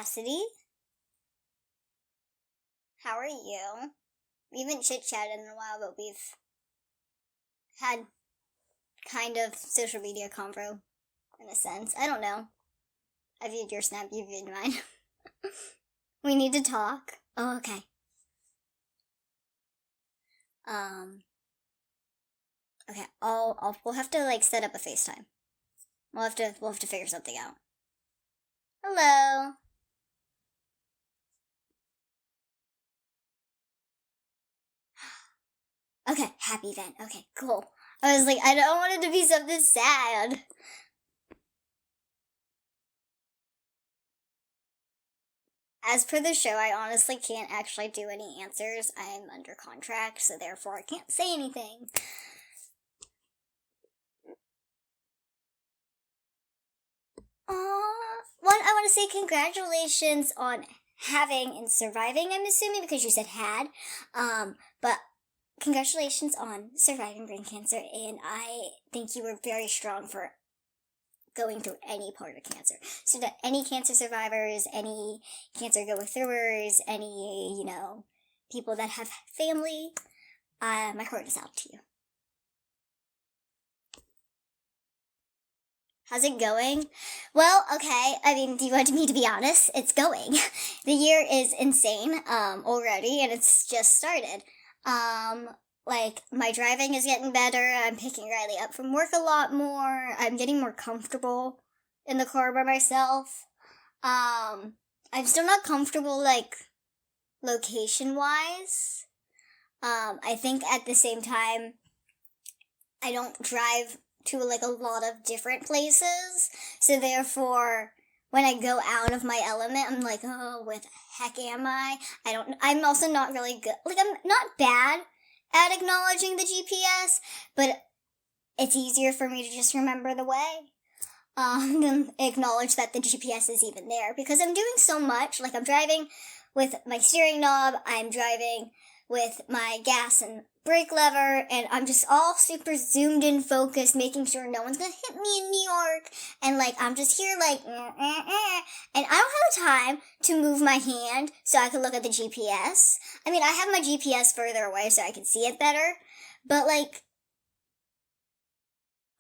Cassidy. How are you? We haven't chit-chatted in a while, but we've had kind of social media convo, in a sense. I don't know. I viewed your snap, you viewed mine. We need to talk. Oh, okay. Okay, we'll have to, set up a FaceTime. We'll have to figure something out. Hello. Okay, happy then. Okay, cool. I was like, I don't want it to be something sad. As per the show, I honestly can't actually do any answers. I'm under contract, so therefore I can't say anything. One, I want to say congratulations on having and surviving, I'm assuming, because you said had. But congratulations on surviving brain cancer, and I think you were very strong for going through any part of cancer. So to any cancer survivors, any cancer go-throughers, any, people that have family, my heart is out to you. How's it going? Well, okay, do you want me to be honest? It's going. The year is insane, already, and it's just started. My driving is getting better. I'm picking Riley up from work a lot more. I'm getting more comfortable in the car by myself. I'm still not comfortable, location-wise. I think at the same time, I don't drive to, a lot of different places. So therefore, when I go out of my element, I'm like, oh, where the heck am I? I'm also not really good. I'm not bad at acknowledging the GPS, but it's easier for me to just remember the way than acknowledge that the GPS is even there, because I'm doing so much. I'm driving with my steering knob, I'm driving with my gas and brake lever, and I'm just all super zoomed in focused, making sure no one's gonna hit me in New York, and I'm just here and I don't have time to move my hand so I can look at the GPS. I have my GPS further away so I can see it better, but I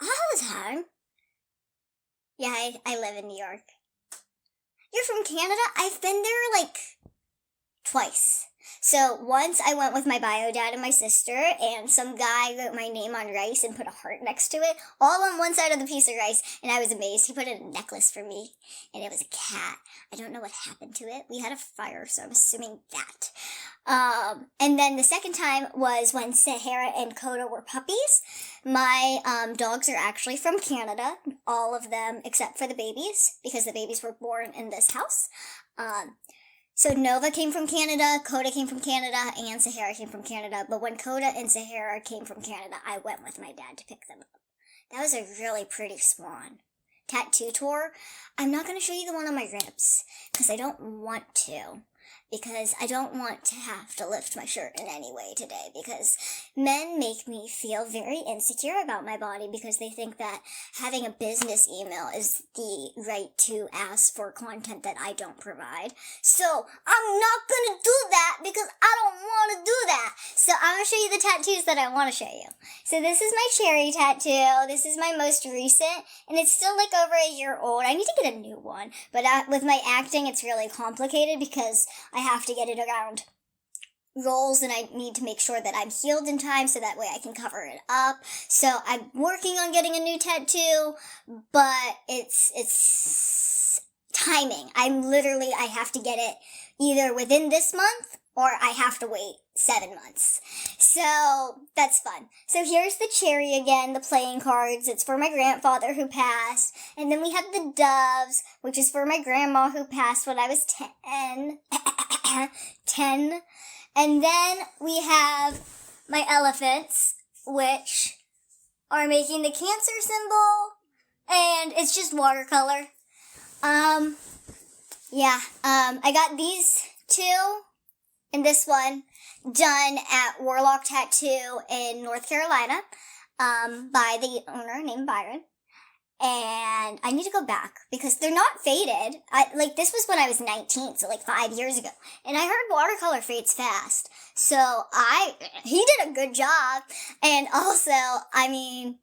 don't have the time. Yeah, I live in New York. You're from Canada? I've been there twice. So once I went with my bio dad and my sister, and some guy wrote my name on rice and put a heart next to it, all on one side of the piece of rice, and I was amazed. He put in a necklace for me, and it was a cat. I don't know what happened to it. We had a fire, so I'm assuming that. And then the second time was when Sahara and Coda were puppies. My dogs are actually from Canada, all of them except for the babies, because the babies were born in this house. So Nova came from Canada, Coda came from Canada, and Sahara came from Canada. But when Coda and Sahara came from Canada, I went with my dad to pick them up. That was a really pretty swan. Tattoo tour. I'm not going to show you the one on my ribs, because I don't want to. Because I don't want to have to lift my shirt in any way today, because men make me feel very insecure about my body, because they think that having a business email is the right to ask for content that I don't provide. So I'm not gonna do that, because I don't want to do that. So I'm gonna show you the tattoos that I want to show you. So this is my cherry tattoo. This is my most recent, and it's still over a year old. I need to get a new one, but with my acting, it's really complicated, because I have to get it around roles, and I need to make sure that I'm healed in time so that way I can cover it up. So I'm working on getting a new tattoo, but it's timing. I have to get it either within this month or I have to wait 7 months. So that's fun. So here's the cherry again, the playing cards. It's for my grandfather who passed. And then we have the doves, which is for my grandma who passed when I was 10. 10. And then we have my elephants, which are making the cancer symbol. And it's just watercolor. I got these two and this one done at Warlock Tattoo in North Carolina, by the owner named Byron. and I need to go back because they're not faded. This was when I was 19, so 5 years ago. And I heard watercolor fades fast. So he did a good job. And also, I mean,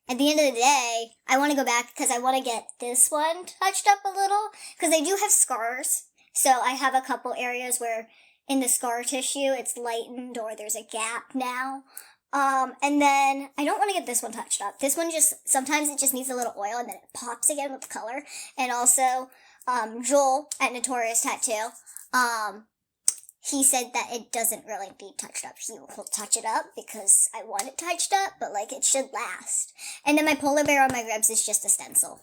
at the end of the day, I want to go back because I want to get this one touched up a little because I do have scars. So I have a couple areas where in the scar tissue it's lightened or there's a gap now. And then I don't want to get this one touched up. This one sometimes it just needs a little oil and then it pops again with color. And also, Joel at Notorious Tattoo, he said that it doesn't really need touched up. He will touch it up because I want it touched up, but it should last. And then my polar bear on my ribs is just a stencil.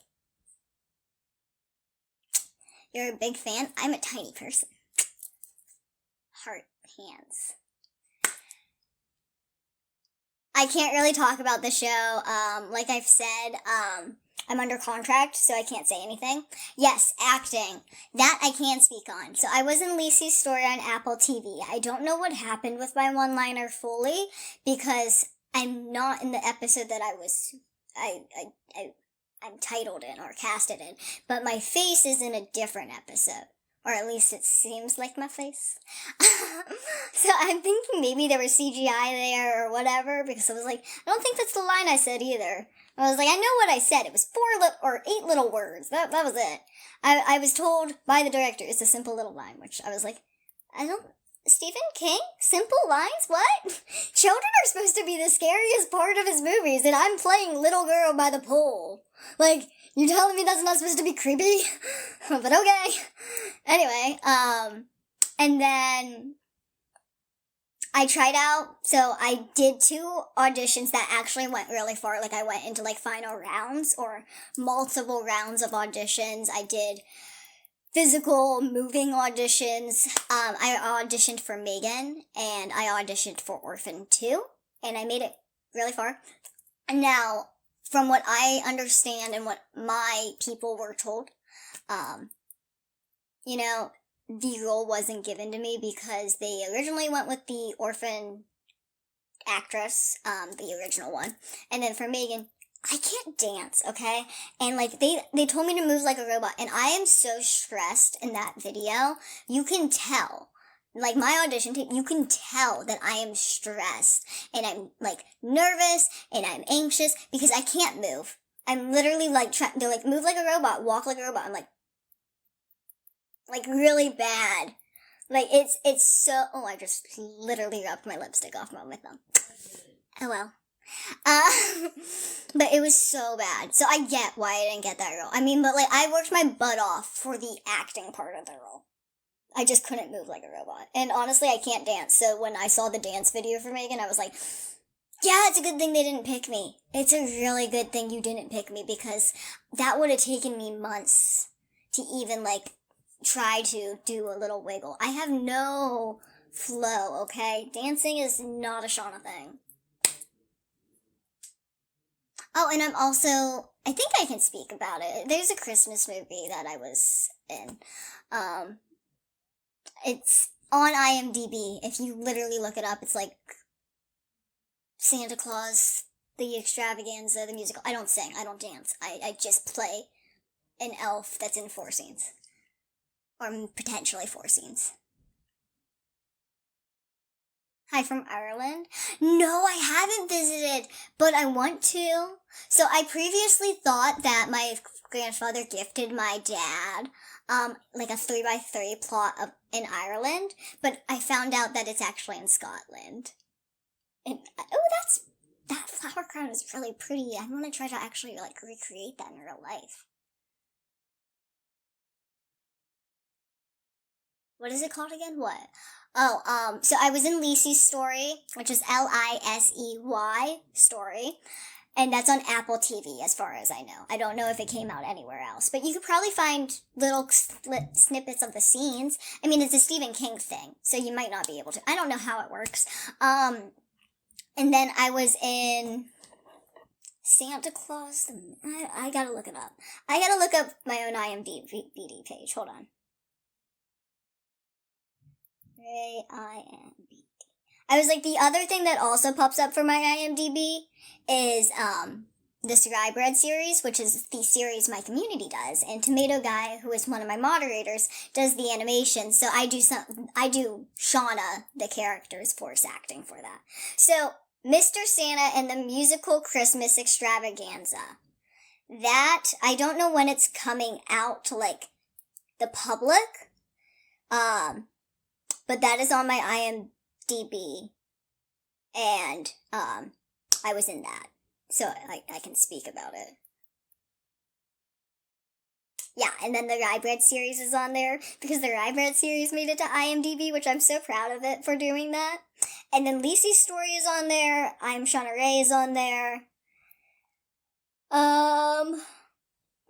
You're a big fan? I'm a tiny person. Heart, hands. I can't really talk about the show. Like I've said, I'm under contract, so I can't say anything. Yes, acting. That I can speak on. So I was in Lacey's story on Apple TV. I don't know what happened with my one-liner fully because I'm not in the episode that I'm titled in or casted in. But my face is in a different episode. Or at least it seems like my face. So I'm thinking maybe there was CGI there or whatever, because I was like, I don't think that's the line I said either. I was like, I know what I said. It was 8 little words. That was it. I was told by the director it's a simple little line, which I was like, Stephen King? Simple lines? What? Children are supposed to be the scariest part of his movies, and I'm playing little girl by the pool. You telling me that's not supposed to be creepy? But okay. Anyway, and then I tried out, so I did 2 auditions that actually went really far. I went into final rounds or multiple rounds of auditions. I did physical moving auditions. I auditioned for Megan and I auditioned for Orphan 2 and I made it really far. Now, from what I understand and what my people were told, the role wasn't given to me because they originally went with the orphan actress, the original one. And then for Megan, I can't dance, okay? And they told me to move like a robot, and I am so stressed in that video. You can tell. My audition tape, you can tell that I am stressed, and I'm, nervous, and I'm anxious, because I can't move. I'm literally, trying to, move like a robot, walk like a robot. I'm, really bad. It's so, oh, I just literally rubbed my lipstick off my thumb. Oh, well. But it was so bad. So I get why I didn't get that role. I mean, but I worked my butt off for the acting part of the role. I just couldn't move like a robot. And honestly, I can't dance. So when I saw the dance video for Megan, I was like, yeah, it's a good thing they didn't pick me. It's a really good thing you didn't pick me because that would have taken me months to even try to do a little wiggle. I have no flow, okay? Dancing is not a Shauna thing. Oh, and I think I can speak about it. There's a Christmas movie that I was in. It's on IMDb. If you literally look it up, it's Santa Claus, the Extravaganza, the musical. I don't sing, I don't dance. I just play an elf that's in 4 scenes. Or potentially 4 scenes. Hi from Ireland. No, I haven't visited, but I want to. So I previously thought that my grandfather gifted my dad, a 3x3 plot in Ireland, but I found out that it's actually in Scotland. And, that flower crown is really pretty. I want to try to actually, recreate that in real life. What is it called again? What? Oh, so I was in Lacey's story, which is Lisey story, and that's on Apple TV as far as I know. I don't know if it came out anywhere else, but you could probably find little snippets of the scenes. I mean, it's a Stephen King thing, so you might not be able to. I don't know how it works. And then I was in Santa Claus. I gotta look it up. I gotta look up my own IMDb page. Hold on. I was the other thing that also pops up for my IMDb is, this Rye Bread series, which is the series my community does, and Tomato Guy, who is one of my moderators, does the animation. So I do Shauna, the character's voice acting for that. So Mr. Santa and the Musical Christmas Extravaganza. That, I don't know when it's coming out to, like, the public, but that is on my IMDb, and, I was in that, so I can speak about it. Yeah, and then the Rye Bread series is on there, because the Rye Bread series made it to IMDb, which I'm so proud of it for doing that. And then Lisi's story is on there, I'm Shauna Rae is on there.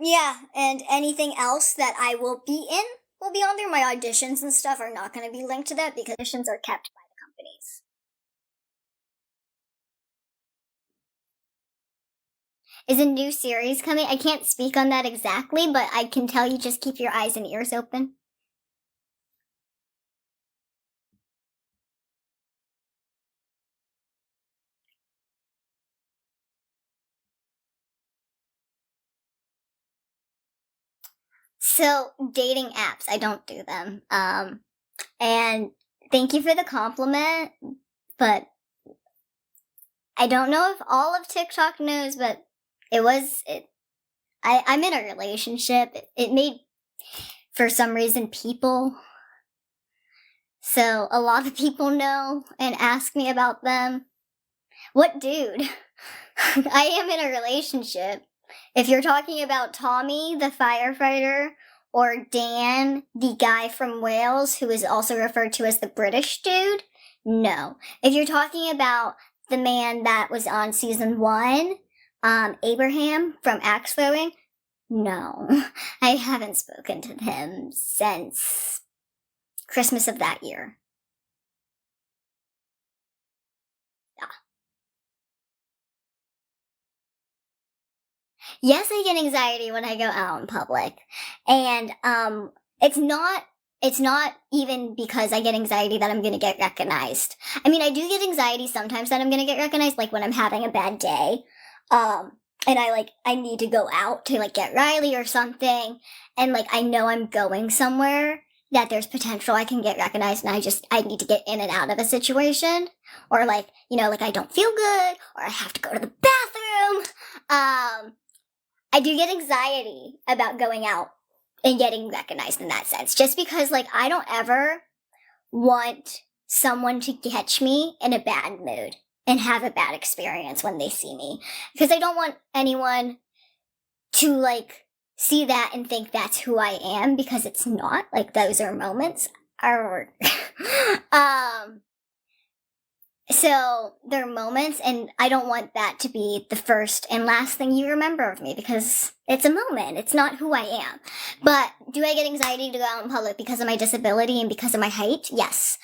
Yeah, and anything else that I will be in will be on there. My auditions and stuff are not going to be linked to that because auditions are kept by the companies. Is a new series coming? I can't speak on that exactly, but I can tell you just keep your eyes and ears open. So, dating apps, I don't do them. And thank you for the compliment, but I don't know if all of TikTok knows, but I'm in a relationship. It made, for some reason, people. So a lot of people know and ask me about them. What dude? I am in a relationship. If you're talking about Tommy, the firefighter, or Dan, the guy from Wales, who is also referred to as the British dude, no. If you're talking about the man that was on season 1, Abraham from axe throwing, no. I haven't spoken to him since Christmas of that year. Yes, I get anxiety when I go out in public. And it's not even because I get anxiety that I'm going to get recognized. I mean, I do get anxiety sometimes that I'm going to get recognized, like when I'm having a bad day. And I need to go out to like get Riley or something, and like I know I'm going somewhere that there's potential I can get recognized, and I need to get in and out of a situation, or like, you know, like I don't feel good, or I have to go to the bathroom. I do get anxiety about going out and getting recognized in that sense, just because like I don't ever want someone to catch me in a bad mood and have a bad experience when they see me, because I don't want anyone to like see that and think that's who I am, because it's not. Like, those are moments. So they're moments, and I don't want that to be the first and last thing you remember of me, because it's a moment. It's not who I am. But do I get anxiety to go out in public because of my disability and because of my height? Yes.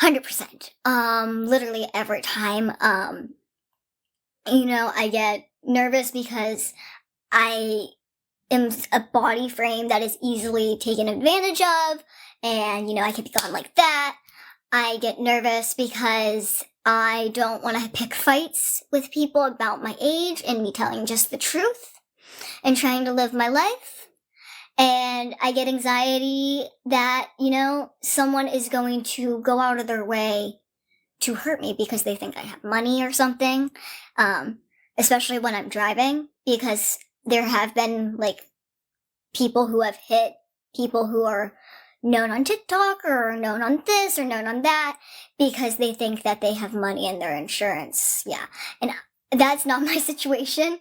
100%. Literally every time. You know, I get nervous because I am a body frame that is easily taken advantage of, and, you know, I can be gone like that. I get nervous because I don't want to pick fights with people about my age and me telling just the truth and trying to live my life. And I get anxiety that, you know, someone is going to go out of their way to hurt me because they think I have money or something. Especially when I'm driving, because there have been, like, people who have hit people who are known on TikTok or known on this or known on that because they think that they have money in their insurance. Yeah. And that's not my situation.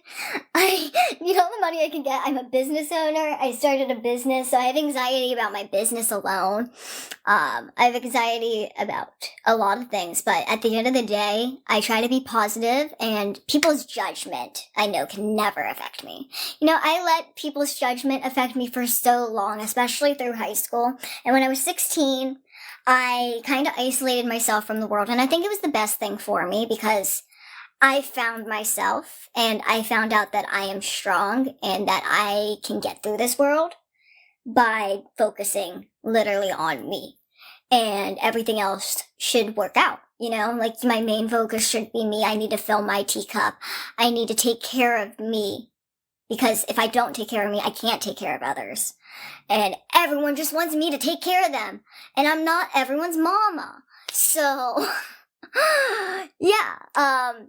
You know, the money I can get, I'm a business owner. I started a business, so I have anxiety about my business alone. I have anxiety about a lot of things, but at the end of the day, I try to be positive, and people's judgment, I know, can never affect me. You know, I let people's judgment affect me for so long, especially through high school. And when I was 16, I kind of isolated myself from the world, and I think it was the best thing for me, because I found myself, and I found out that I am strong and that I can get through this world by focusing literally on me, and everything else should work out. You know, like my main focus should be me. I need to fill my teacup. I need to take care of me. Because if I don't take care of me, I can't take care of others. And everyone just wants me to take care of them. And I'm not everyone's mama. So, yeah, I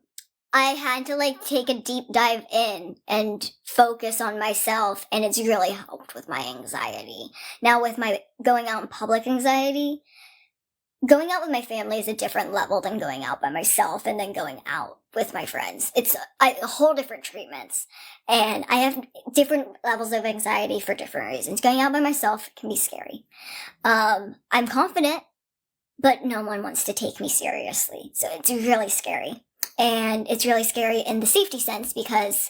had to like take a deep dive in and focus on myself, and it's really helped with my anxiety. Now with my going out in public anxiety, going out with my family is a different level than going out by myself and then going out with my friends. It's a whole different treatments. And I have different levels of anxiety for different reasons. Going out by myself can be scary. I'm confident, but no one wants to take me seriously. So it's really scary. And it's really scary in the safety sense because,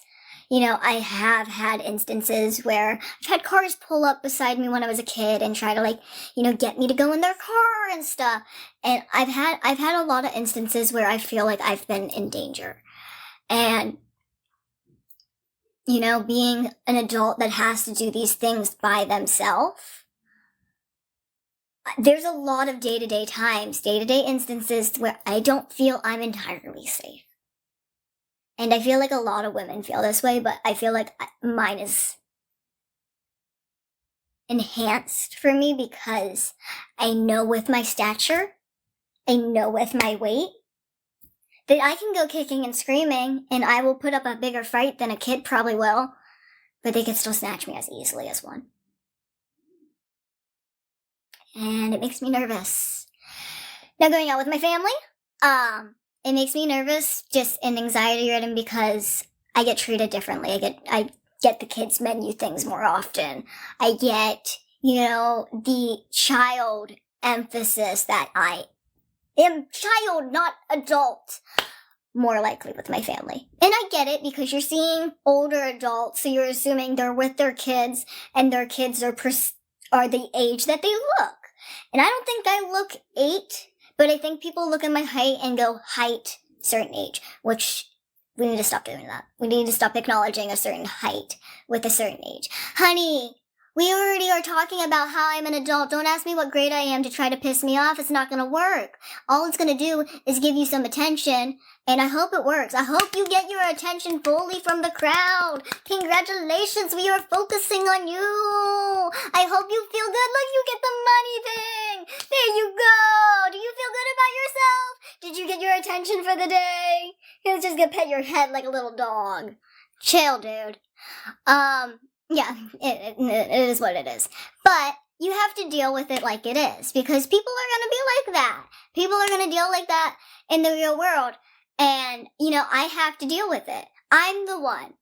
you know, I have had instances where I've had cars pull up beside me when I was a kid and try to like, you know, get me to go in their car and stuff. And I've had a lot of instances where I feel like I've been in danger. And, you know, being an adult that has to do these things by themselves, there's a lot of day-to-day times, day-to-day instances where I don't feel I'm entirely safe. And I feel like a lot of women feel this way, but I feel like mine is enhanced for me because I know with my stature, I know with my weight, that I can go kicking and screaming and I will put up a bigger fight than a kid probably will, but they can still snatch me as easily as one. And it makes me nervous. Now going out with my family, it makes me nervous just and anxiety ridden because I get treated differently. I get the kids' menu things more often. I get, you know, the child emphasis that I am child, not adult, more likely with my family. And I get it because you're seeing older adults, so you're assuming they're with their kids and their kids are the age that they look. And I don't think I look 8, but I think people look at my height and go, height, certain age, which we need to stop doing that. We need to stop acknowledging a certain height with a certain age. Honey, we already are talking about how I'm an adult. Don't ask me what grade I am to try to piss me off. It's not going to work. All it's going to do is give you some attention, and I hope it works. I hope you get your attention fully from the crowd. Congratulations, we are focusing on you. I hope you feel good. Look, you get the money thing. There you go. Do you feel good about yourself? Did you get your attention for the day? You're just going to pet your head like a little dog. Chill, dude. Yeah, it is what it is. But you have to deal with it like it is, because people are going to be like that. People are going to deal like that in the real world. And, you know, I have to deal with it. I'm the one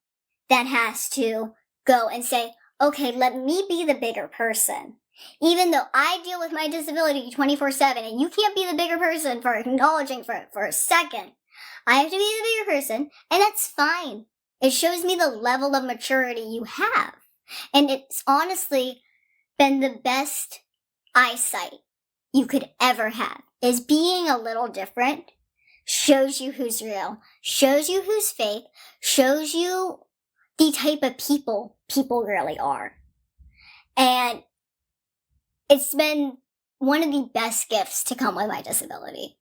that has to go and say, okay, let me be the bigger person. Even though I deal with my disability 24/7, and you can't be the bigger person for acknowledging for a second. I have to be the bigger person, and that's fine. It shows me the level of maturity you have. And it's honestly been the best eyesight you could ever have, is being a little different. Shows you who's real, shows you who's fake, shows you the type of people really are. And it's been one of the best gifts to come with my disability,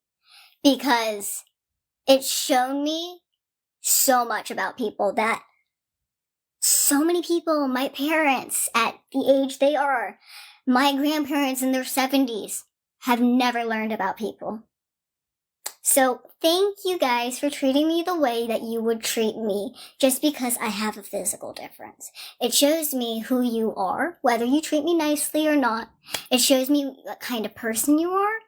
because it's shown me so much about people that so many people, my parents at the age they are, my grandparents in their 70s, have never learned about people. So thank you guys for treating me the way that you would treat me just because I have a physical difference. It shows me who you are, whether you treat me nicely or not. It shows me what kind of person you are,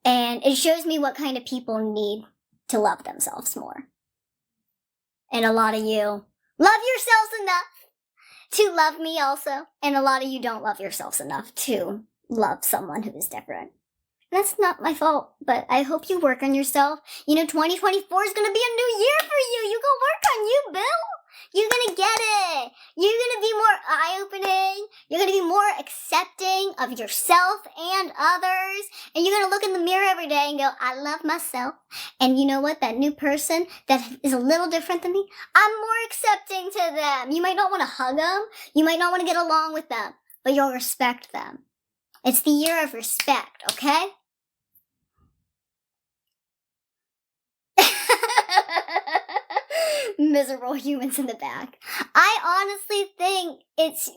and it shows me what kind of people need to love themselves more. And a lot of you love yourselves enough to love me also, and a lot of you don't love yourselves enough to love someone who is different. That's not my fault, but I hope you work on yourself. You know, 2024 is going to be a new year for you. You go work on you, Bill. You're going to get it. You're going to be more eye-opening. You're going to be more accepting of yourself and others. And you're going to look in the mirror every day and go, I love myself. And you know what? That new person that is a little different than me, I'm more accepting to them. You might not want to hug them. You might not want to get along with them, but you'll respect them. It's the year of respect, okay? miserable humans in the back. I honestly think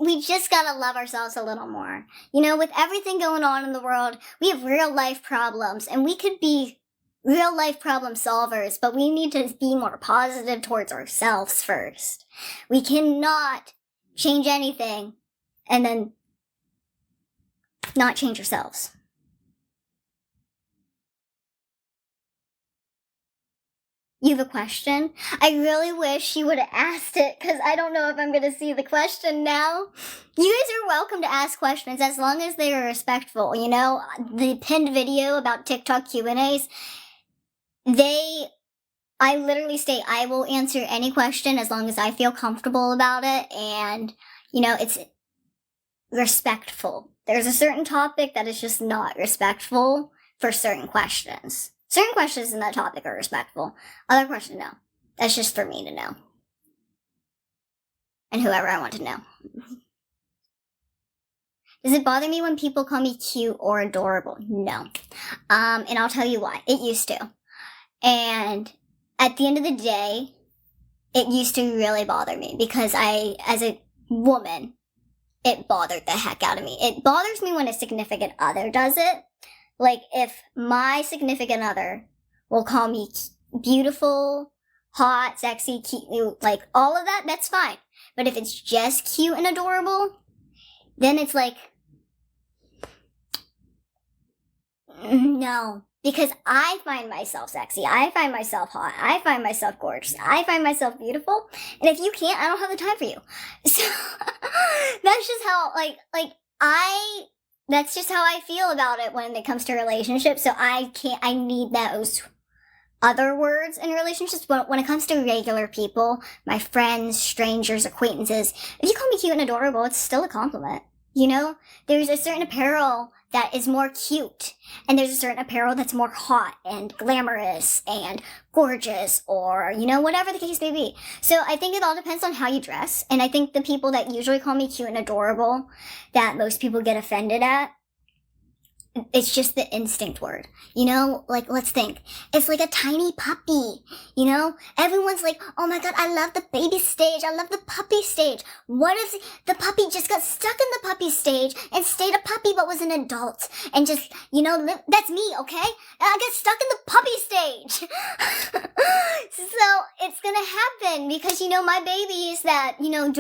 we just gotta love ourselves a little more. You know, with everything going on in the world, we have real life problems, and we could be real life problem solvers, but we need to be more positive towards ourselves first. We cannot change anything and then not change ourselves. You have a question? I really wish you would have asked it, because I don't know if I'm going to see the question now. You guys are welcome to ask questions as long as they are respectful. You know, the pinned video about TikTok Q&As, I literally state I will answer any question as long as I feel comfortable about it, and, you know, it's respectful. There's a certain topic that is just not respectful for certain questions. Certain questions in that topic are respectful. Other questions, no. That's just for me to know. And whoever I want to know. Does it bother me when people call me cute or adorable? No. And I'll tell you why. It used to. And at the end of the day, it used to really bother me because as a woman, it bothered the heck out of me. It bothers me when a significant other does it. Like, if my significant other will call me beautiful, hot, sexy, cute, like, all of that, that's fine. But if it's just cute and adorable, then it's like, no. Because I find myself sexy, I find myself hot, I find myself gorgeous, I find myself beautiful, and if you can't, I don't have the time for you. So, that's just how, that's just how I feel about it when it comes to relationships. So I need those other words in relationships. But when it comes to regular people, my friends, strangers, acquaintances, if you call me cute and adorable, it's still a compliment. You know, there's a certain apparel that is more cute, and there's a certain apparel that's more hot and glamorous and gorgeous, or, you know, whatever the case may be. So I think it all depends on how you dress, and I think the people that usually call me cute and adorable, that most people get offended at, it's just the instinct word. You know, like, let's think. It's like a tiny puppy, you know? Everyone's like, oh my god, I love the baby stage, I love the puppy stage. What if the puppy just got stuck in the puppy stage and stayed a puppy but was an adult? And just, you know, that's me, okay? I got stuck in the puppy stage. So, it's gonna happen because, you know, my babies that, you know,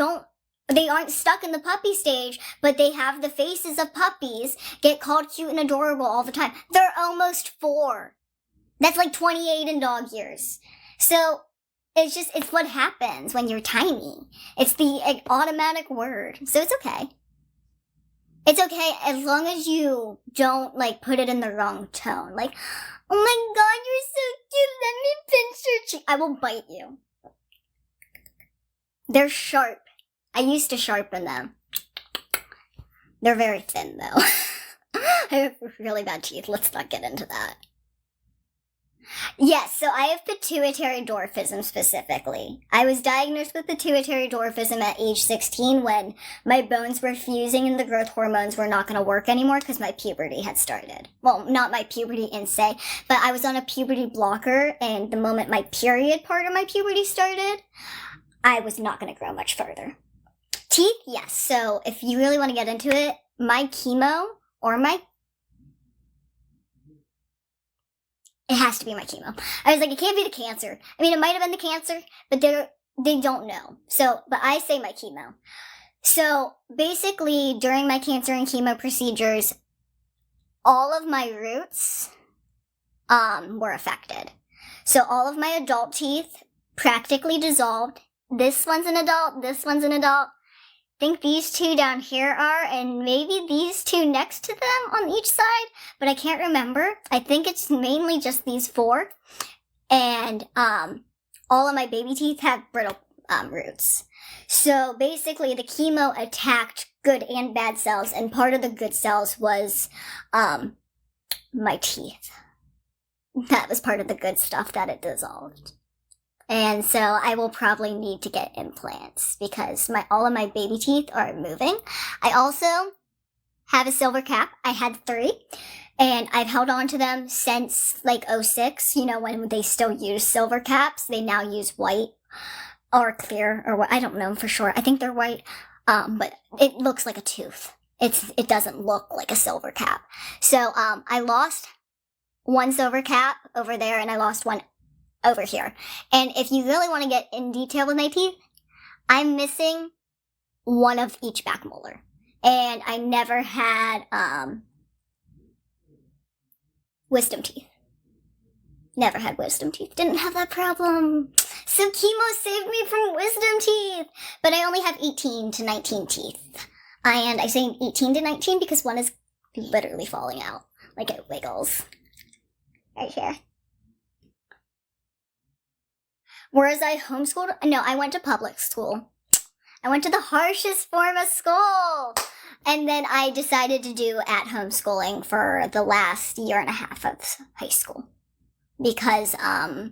they aren't stuck in the puppy stage, but they have the faces of puppies, get called cute and adorable all the time. They're almost 4. That's like 28 in dog years. So, it's what happens when you're tiny. It's the automatic word. So it's okay. It's okay as long as you don't, like, put it in the wrong tone. Like, oh my god, you're so cute, let me pinch your cheek. I will bite you. They're sharp. I used to sharpen them. They're very thin, though. I have really bad teeth. Let's not get into that. Yes, so I have pituitary dwarfism specifically. I was diagnosed with pituitary dwarfism at age 16 when my bones were fusing and the growth hormones were not going to work anymore because my puberty had started. Well, not my puberty in say, but I was on a puberty blocker, and the moment my period part of my puberty started, I was not going to grow much further. Teeth, yes. So if you really want to get into it, my chemo or it has to be my chemo. I was like, it can't be the cancer. I mean, it might have been the cancer, but they don't know. So, but I say my chemo. So basically, during my cancer and chemo procedures, all of my roots, were affected. So all of my adult teeth practically dissolved. This one's an adult, this one's an adult. I think these 2 down here are, and maybe these 2 next to them on each side, but I can't remember. I think it's mainly just these 4. And all of my baby teeth have brittle roots. So basically the chemo attacked good and bad cells, and part of the good cells was my teeth. That was part of the good stuff that it dissolved. And so I will probably need to get implants because all of my baby teeth are moving. I also have a silver cap. I had 3, and I've held on to them since like 2006, you know, when they still use silver caps. They now use white. or clear, or what, I don't know for sure. I think they're white, but it looks like a tooth. It doesn't look like a silver cap. So, I lost one silver cap over there, and I lost one over here. And if you really want to get in detail with my teeth, I'm missing one of each back molar. And I never had, wisdom teeth. Never had wisdom teeth. Didn't have that problem. So chemo saved me from wisdom teeth. But I only have 18 to 19 teeth. And I say 18 to 19 because one is literally falling out. Like it wiggles. Right here. Whereas I homeschooled, no, I went to public school. I went to the harshest form of school. And then I decided to do at-home schooling for the last year and a half of high school. Because I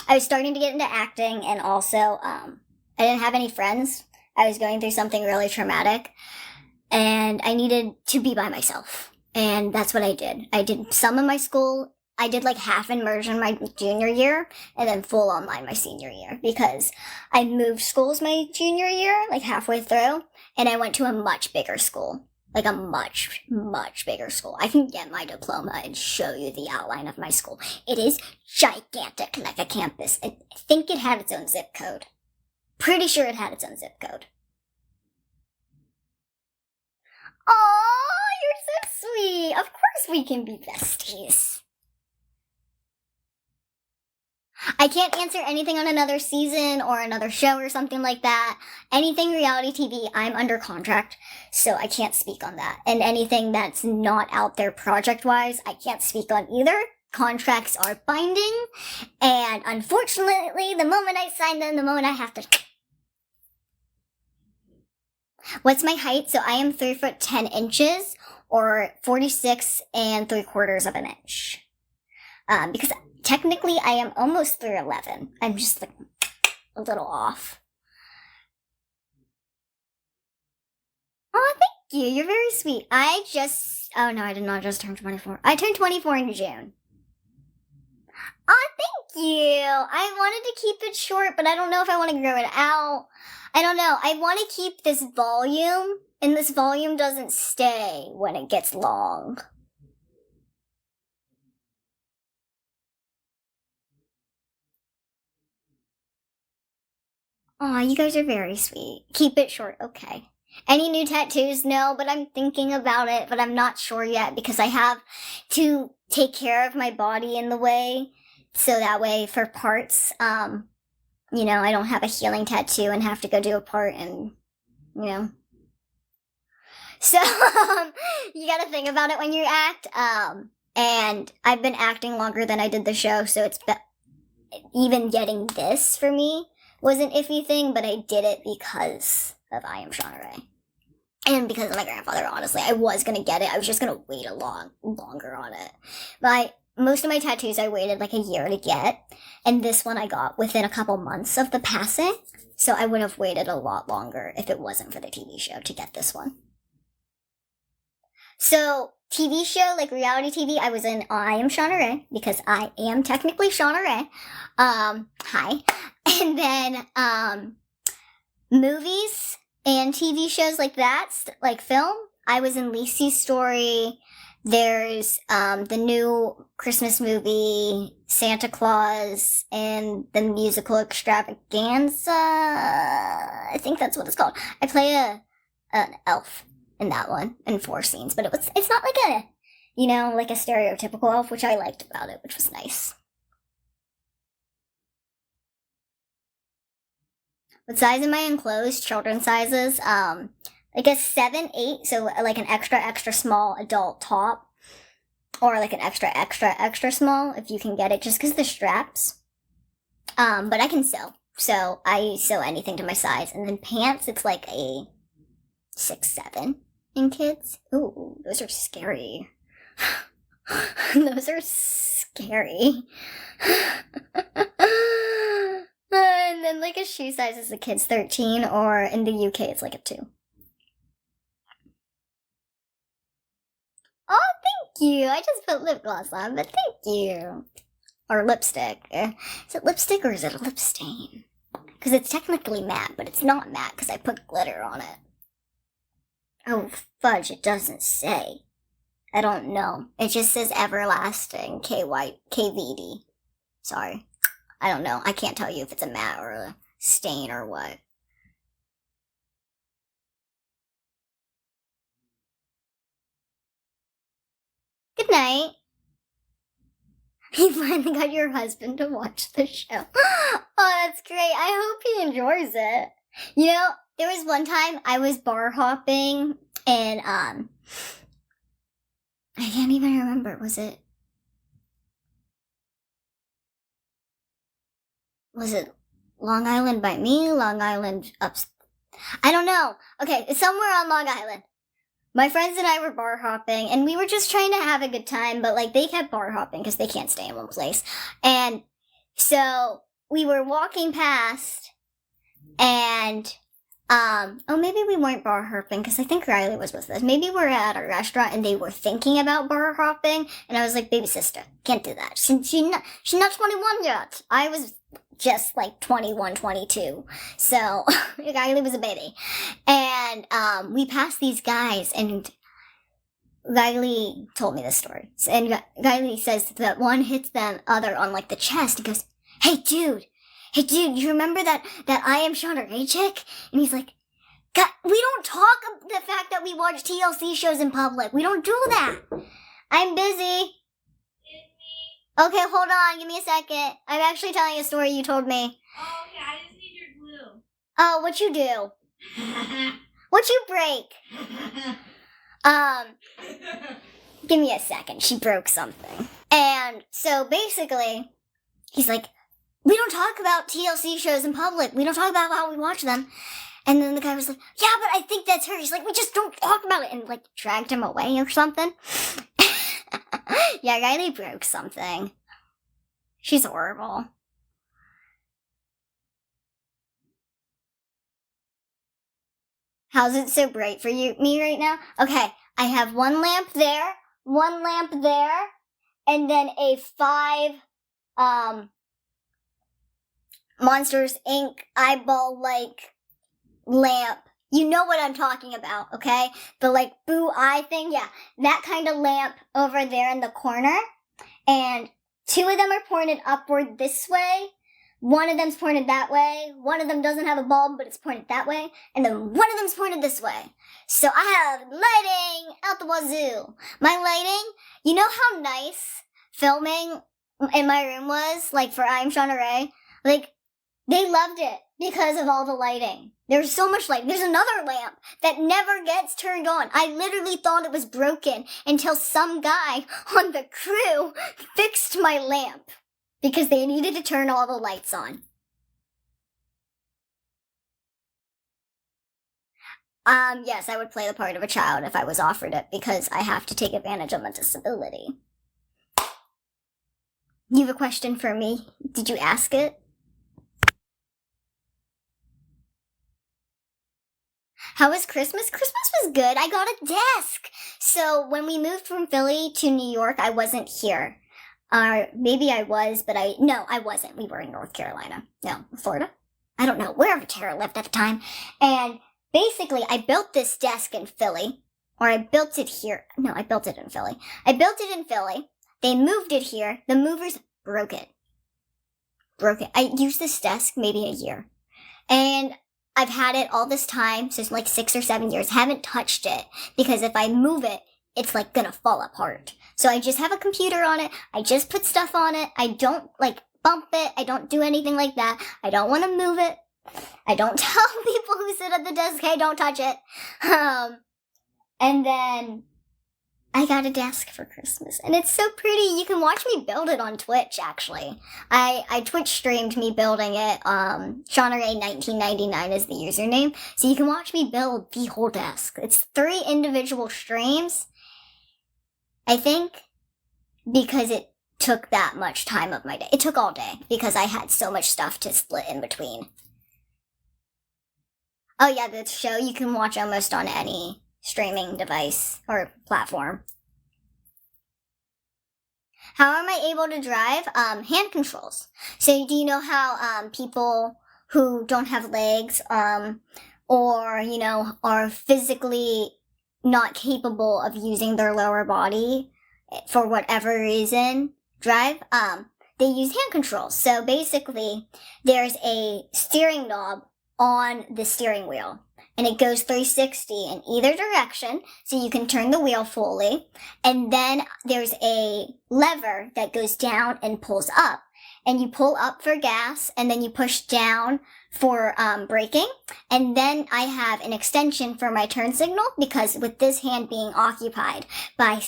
was starting to get into acting, and also I didn't have any friends. I was going through something really traumatic, and I needed to be by myself. And that's what I did. I did some of my school. I did like half immersion my junior year, and then full online my senior year, because I moved schools my junior year, like halfway through, and I went to a much bigger school. Like a much, much bigger school. I can get my diploma and show you the outline of my school. It is gigantic, like a campus. I think it had its own zip code. Pretty sure it had its own zip code. Aww, you're so sweet. Of course we can be besties. I can't answer anything on another season or another show or something like that. Anything reality TV, I'm under contract, so I can't speak on that. And anything that's not out there project-wise, I can't speak on either. Contracts are binding, and unfortunately, the moment I sign them, the moment I have to... What's my height? So I am 3 foot 10 inches, or 46 3/4 of an inch. Because technically, I am almost 3'11". I'm just like a little off. Oh, thank you. You're very sweet. Oh no, I did not just turn 24. I turned 24 in June. Oh, thank you. I wanted to keep it short, but I don't know if I want to grow it out. I don't know. I want to keep this volume, and this volume doesn't stay when it gets long. Aw, you guys are very sweet. Keep it short, okay. Any new tattoos? No, but I'm thinking about it, but I'm not sure yet because I have to take care of my body in the way, so that way for parts, I don't have a healing tattoo and have to go do a part and, So, you gotta think about it when you act, and I've been acting longer than I did the show, so even getting this for me was an iffy thing, but I did it because of I Am Shauna Rae. And because of my grandfather, honestly. I was gonna get it. I was just gonna wait longer on it. Most of my tattoos I waited like a year to get, and this one I got within a couple months of the passing, so I would have waited a lot longer if it wasn't for the TV show to get this one. So, TV show, like reality TV, I was in I Am Shauna Rae, because I am technically Shauna Rae. Hi. And then, movies and TV shows like that, like film, I was in Lacey's Story. There's, the new Christmas movie, Santa Claus, and the musical extravaganza. I think that's what it's called. I play an elf in that one, in 4 scenes, but it's not like like a stereotypical elf, which I liked about it, which was nice. What size am I enclosed? Children's sizes, like a 7, 8, so like an extra small adult top, or like an extra small, if you can get it, just because the straps. But I can sew, so I sew anything to my size. And then pants, it's like a 6, 7 in kids. Ooh, those are scary. Those are scary. And then like a shoe size is a kid's 13, or in the UK it's like a 2. Oh, thank you. I just put lip gloss on, but thank you. Or lipstick. Is it lipstick or is it a lip stain? Because it's technically matte, but it's not matte because I put glitter on it. Oh, fudge, it doesn't say. I don't know. It just says everlasting KVD. Sorry. I don't know. I can't tell you if it's a matte or a stain or what. Good night. You finally got your husband to watch the show. Oh, that's great. I hope he enjoys it. You know, there was one time I was bar hopping and, I can't even remember. Was it Long Island by me? Long Island up? I don't know. Okay, it's somewhere on Long Island. My friends and I were bar hopping, and we were just trying to have a good time, but, like, they kept bar hopping because they can't stay in one place. And so we were walking past, and, oh, maybe we weren't bar hopping because I think Riley was with us. Maybe we were at a restaurant, and they were thinking about bar hopping, and I was like, baby sister, can't do that. She's not 21 yet. I was just like 21, 22. So Riley was a baby. And we passed these guys, and Riley told me this story. And Riley says that one hits the other on like the chest. He goes, hey dude, you remember that I Am Shauna Rae chick? And he's like, God, we don't talk about the fact that we watch TLC shows in public. We don't do that. I'm busy. Okay, hold on. Give me a second. I'm actually telling a story you told me. Oh, okay. I just need your glue. Oh, what you do? What you break? Give me a second. She broke something. And so basically, he's like, we don't talk about TLC shows in public. We don't talk about how we watch them. And then the guy was like, yeah, but I think that's her. He's like, we just don't talk about it. And like dragged him away or something. Yeah, Riley broke something. She's horrible. How's it so bright for me right now? Okay, I have one lamp there, and then a 5, Monsters Inc. eyeball-like lamp. You know what I'm talking about, okay? The like boo eye thing, yeah. That kind of lamp over there in the corner. And 2 of them are pointed upward this way. 1 of them's pointed that way. 1 of them doesn't have a bulb, but it's pointed that way. And then 1 of them's pointed this way. So I have lighting out the wazoo. My lighting, you know how nice filming in my room was? Like for I Am Shauna Rae? Like, they loved it because of all the lighting. There's so much light. There's another lamp that never gets turned on. I literally thought it was broken until some guy on the crew fixed my lamp because they needed to turn all the lights on. Yes, I would play the part of a child if I was offered it because I have to take advantage of my disability. You have a question for me? Did you ask it? How was Christmas? Christmas was good. I got a desk. So when we moved from Philly to New York, I wasn't here. Maybe I was, but no, I wasn't. We were in North Carolina. No, Florida? I don't know. Wherever Tara lived at the time. And basically, I built this desk in Philly. Or I built it here. No, I built it in Philly. I built it in Philly. They moved it here. The movers broke it. I used this desk maybe a year. And I've had it all this time, so it's like 6 or 7 years. Haven't touched it because if I move it, it's like gonna fall apart. So I just have a computer on it. I just put stuff on it. I don't like bump it. I don't do anything like that. I don't want to move it. I don't tell people who sit at the desk, hey, don't touch it. And then I got a desk for Christmas, and it's so pretty. You can watch me build it on Twitch, actually. I Twitch streamed me building it. Shauna Rae 1999 is the username. So you can watch me build the whole desk. It's 3 individual streams, I think, because it took that much time of my day. It took all day, because I had so much stuff to split in between. Oh yeah, the show you can watch almost on any streaming device or platform. How am I able to drive? Hand controls. So do you know how people who don't have legs, or, are physically not capable of using their lower body for whatever reason, drive, they use hand controls. So basically, there's a steering knob on the steering wheel, and it goes 360 in either direction, so you can turn the wheel fully, and then there's a lever that goes down and pulls up, and you pull up for gas, and then you push down for braking, and then I have an extension for my turn signal, because with this hand being occupied by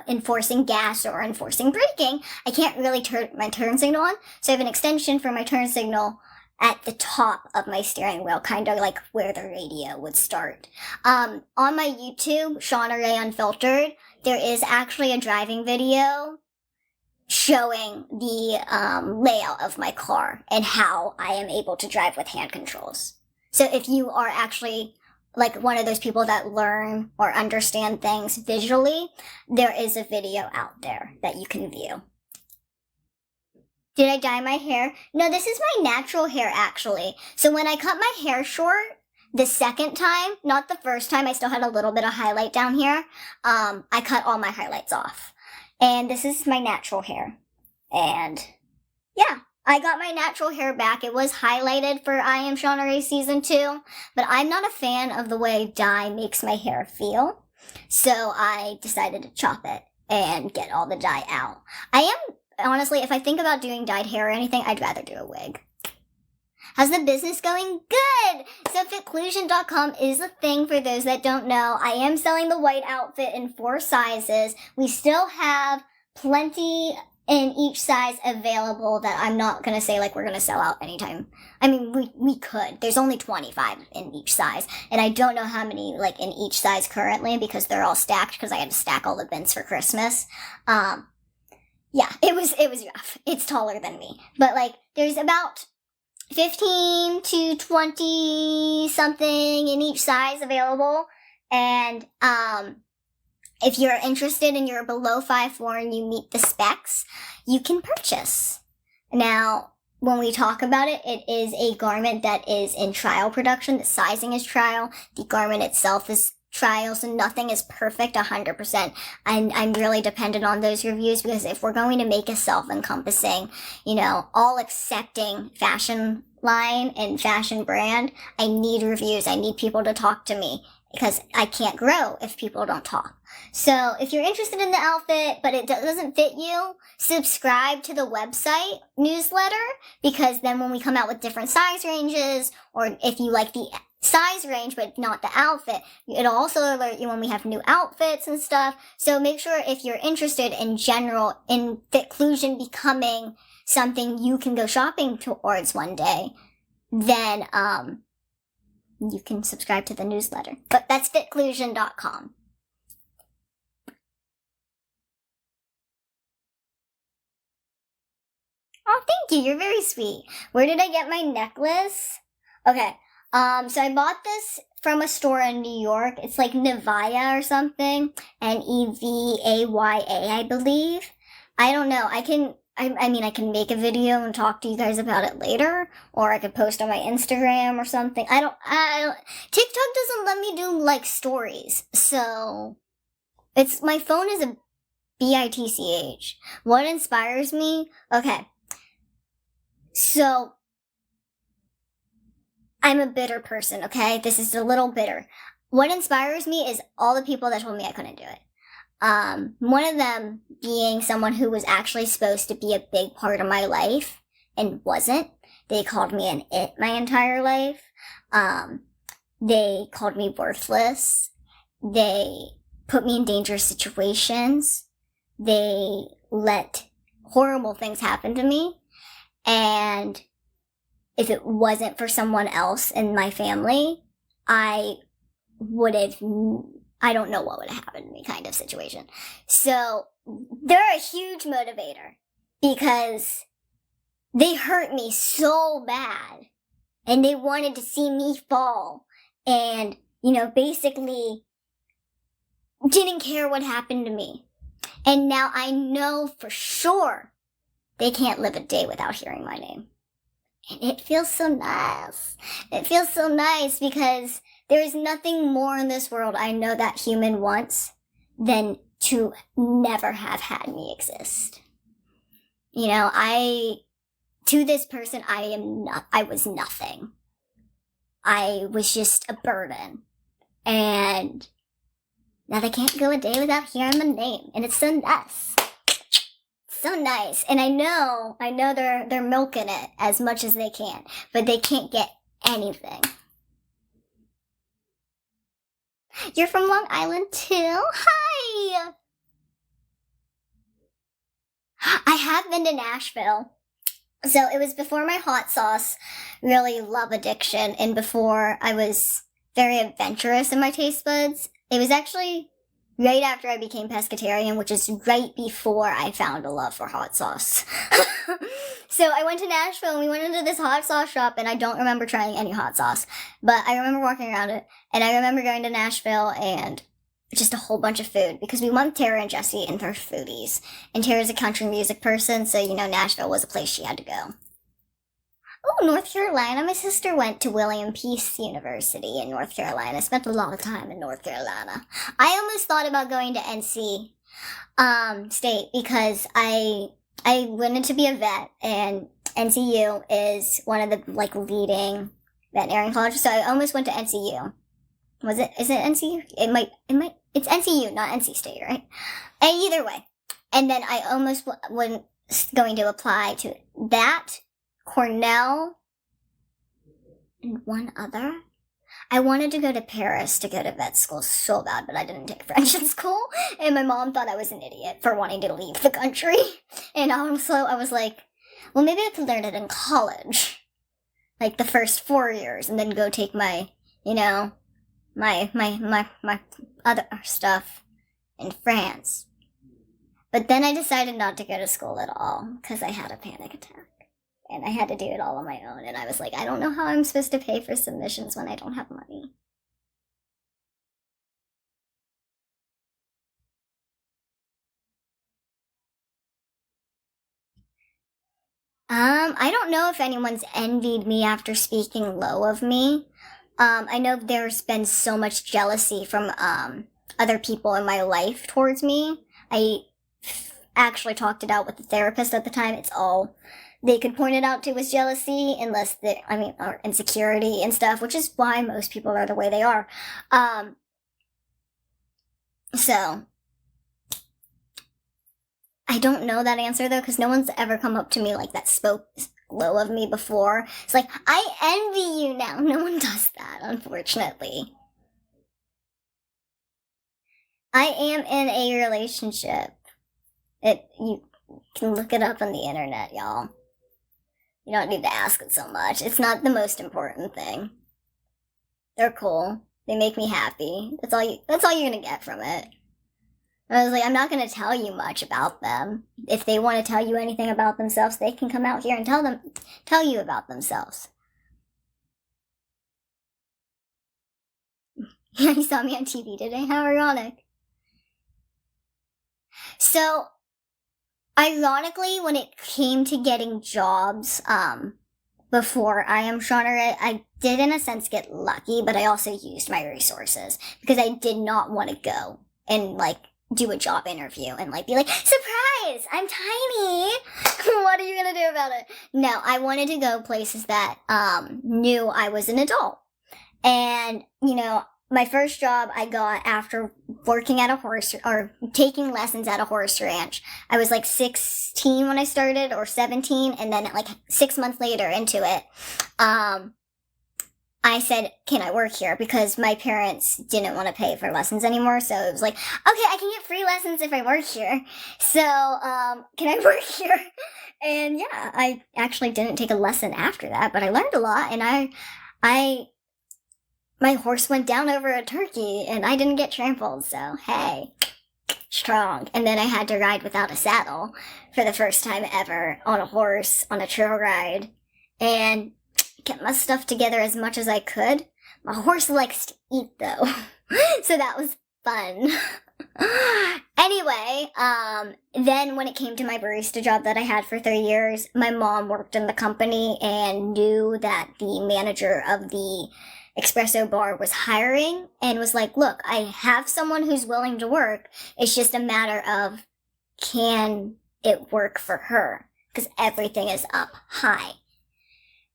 enforcing gas or enforcing braking, I can't really turn my turn signal on. So I have an extension for my turn signal at the top of my steering wheel, kind of like where the radio would start. On my YouTube, Shauna Rae Unfiltered, there is actually a driving video showing the layout of my car and how I am able to drive with hand controls. So if you are actually like one of those people that learn or understand things visually, there is a video out there that you can view. Did I dye my hair? No, this is my natural hair, actually. So when I cut my hair short the second time, not the first time, I still had a little bit of highlight down here, I cut all my highlights off. And this is my natural hair. And yeah, I got my natural hair back. It was highlighted for I Am Shauna Rae Season 2, but I'm not a fan of the way dye makes my hair feel. So I decided to chop it and get all the dye out. Honestly, if I think about doing dyed hair or anything, I'd rather do a wig. How's the business going? Good! So fitclusion.com is a thing for those that don't know. I am selling the white outfit in 4 sizes. We still have plenty in each size available that I'm not going to say like we're going to sell out anytime. I mean, we could. There's only 25 in each size. And I don't know how many like in each size currently because they're all stacked because I had to stack all the bins for Christmas. Yeah, it was rough. It's taller than me. But like there's about 15 to 20 something in each size available. And if you're interested and you're below 5'4" and you meet the specs, you can purchase. Now, when we talk about it, it is a garment that is in trial production. The sizing is trial. The garment itself is trial, so nothing is perfect 100%. And I'm really dependent on those reviews because if we're going to make a self-encompassing, all accepting fashion line and fashion brand, I need reviews. I need people to talk to me because I can't grow if people don't talk. So if you're interested in the outfit, but it doesn't fit you, subscribe to the website newsletter because then when we come out with different size ranges, or if you like the size range but not the outfit, it'll also alert you when we have new outfits and stuff. So make sure if you're interested in general in Fitclusion becoming something you can go shopping towards one day, then you can subscribe to the newsletter. But that's fitclusion.com. Oh, thank you. You're very sweet. Where did I get my necklace? Okay. So I bought this from a store in New York. It's like Nevaya or something. Nevaya, I believe. I don't know. I can make a video and talk to you guys about it later, or I could post on my Instagram or something. TikTok doesn't let me do like stories. So my phone is a BITCH. What inspires me? Okay. So I'm a bitter person, okay? This is a little bitter. What inspires me is all the people that told me I couldn't do it. One of them being someone who was actually supposed to be a big part of my life and wasn't. They called me an it my entire life. They called me worthless. They put me in dangerous situations. They let horrible things happen to me. And if it wasn't for someone else in my family, I don't know what would have happened to me kind of situation. So they're a huge motivator because they hurt me so bad and they wanted to see me fall and, basically didn't care what happened to me. And now I know for sure they can't live a day without hearing my name. And it feels so nice. It feels so nice because there is nothing more in this world I know that human wants than to never have had me exist. You know, to this person, I was nothing. I was just a burden. And now they can't go a day without hearing my name. And it's so nice. So nice. And I know they're milking it as much as they can, but they can't get anything. You're from Long Island too? Hi! I have been to Nashville. So it was before my hot sauce really love addiction and before I was very adventurous in my taste buds. It was actually right after I became pescatarian, which is right before I found a love for hot sauce. So I went to Nashville and we went into this hot sauce shop and I don't remember trying any hot sauce, but I remember walking around it and I remember going to Nashville and just a whole bunch of food because we want Tara and Jesse and they're foodies. And Tara's a country music person, so Nashville was a place she had to go. Oh, North Carolina. My sister went to William Peace University in North Carolina. Spent a lot of time in North Carolina. I almost thought about going to NC State because I wanted to be a vet, and NCU is one of the leading veterinarian colleges. So I almost went to NCU. Is it NCU? It's NCU, not NC State, right? And either way. And then I almost was going to apply to that, Cornell, and one other. I wanted to go to Paris to go to vet school so bad, but I didn't take French in school. And my mom thought I was an idiot for wanting to leave the country. And also I was like, well, maybe I could learn it in college. Like the first 4 years and then go take my, my other stuff in France. But then I decided not to go to school at all because I had a panic attack. And I had to do it all on my own. And I was like, I don't know how I'm supposed to pay for submissions when I don't have money. I don't know if anyone's envied me after speaking low of me. I know there's been so much jealousy from, other people in my life towards me. I actually talked it out with the therapist at the time. It's all they could point it out to was jealousy, or insecurity and stuff, which is why most people are the way they are. So I don't know that answer though, because no one's ever come up to me like that spoke low of me before. It's like, I envy you now. No one does that, unfortunately. I am in a relationship. You can look it up on the internet, y'all. You don't need to ask it so much. It's not the most important thing. They're cool. They make me happy. That's all you're gonna get from it. I was like, I'm not gonna tell you much about them. If they want to tell you anything about themselves, they can come out here and tell you about themselves. You saw me on TV today. How ironic. So, ironically, when it came to getting jobs, before I am Shauna Rae, I did in a sense get lucky, but I also used my resources because I did not want to go and do a job interview and be like, surprise, I'm tiny. What are you gonna do about it? No, I wanted to go places that knew I was an adult. And, my first job I got after working at a horse or taking lessons at a horse ranch. I was 16 when I started, or 17, and then 6 months later into it, I said, can I work here? Because my parents didn't want to pay for lessons anymore, so it was like, okay, I can get free lessons if I work here. So, can I work here? And yeah, I actually didn't take a lesson after that, but I learned a lot, and my horse went down over a turkey, and I didn't get trampled, so hey, strong. And then I had to ride without a saddle for the first time ever on a horse on a trail ride, and get my stuff together as much as I could. My horse likes to eat, though, so that was fun. Anyway, then when it came to my barista job that I had for 3 years, my mom worked in the company and knew that the manager of the espresso bar was hiring and was like, look, I have someone who's willing to work. It's just a matter of, can it work for her? Because everything is up high.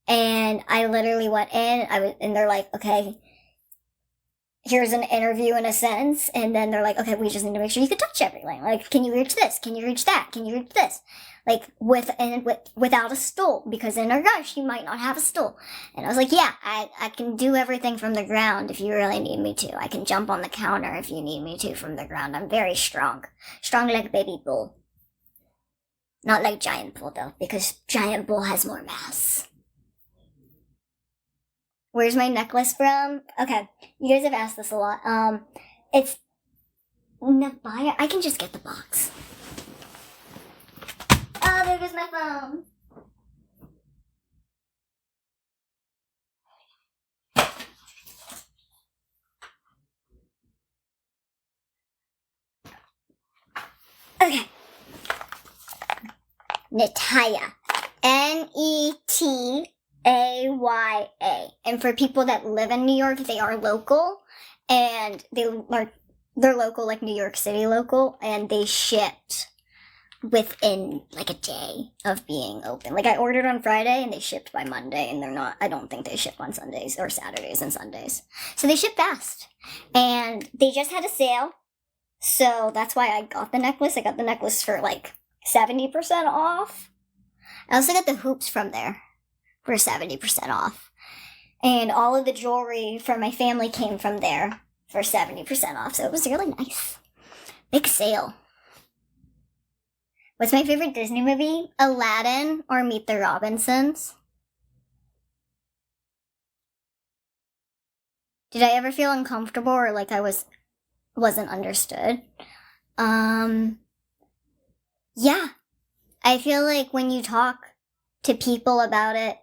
And I literally went in, and they're like, okay, here's an interview in a sentence, and then they're like, okay, we just need to make sure you can touch everything. Like, can you reach this? Can you reach that? Can you reach this? Like, without a stool, because in her rush, you might not have a stool. And I was like, yeah, I can do everything from the ground if you really need me to. I can jump on the counter if you need me to from the ground. I'm very strong. Strong like baby bull. Not like giant bull, though, because giant bull has more mass. Where's my necklace from? Okay, you guys have asked this a lot. It's Nabaya. I can just get the box. Oh, there goes my phone. Okay. Netaya. Netaya. And for people that live in New York, they are local, and they're local, like New York City local, and they shipped within like a day of being open. Like, I ordered on Friday and they shipped by Monday, and I don't think they ship on Sundays or Saturdays and Sundays. So they ship fast. And they just had a sale, so that's why I got the necklace. I got the necklace for like 70% off. I also got the hoops from there for 70% off. And all of the jewelry for my family came from there for 70% off, so it was really nice. Big sale. What's my favorite Disney movie? Aladdin or Meet the Robinsons? Did I ever feel uncomfortable or like I wasn't understood? Yeah. I feel like when you talk to people about it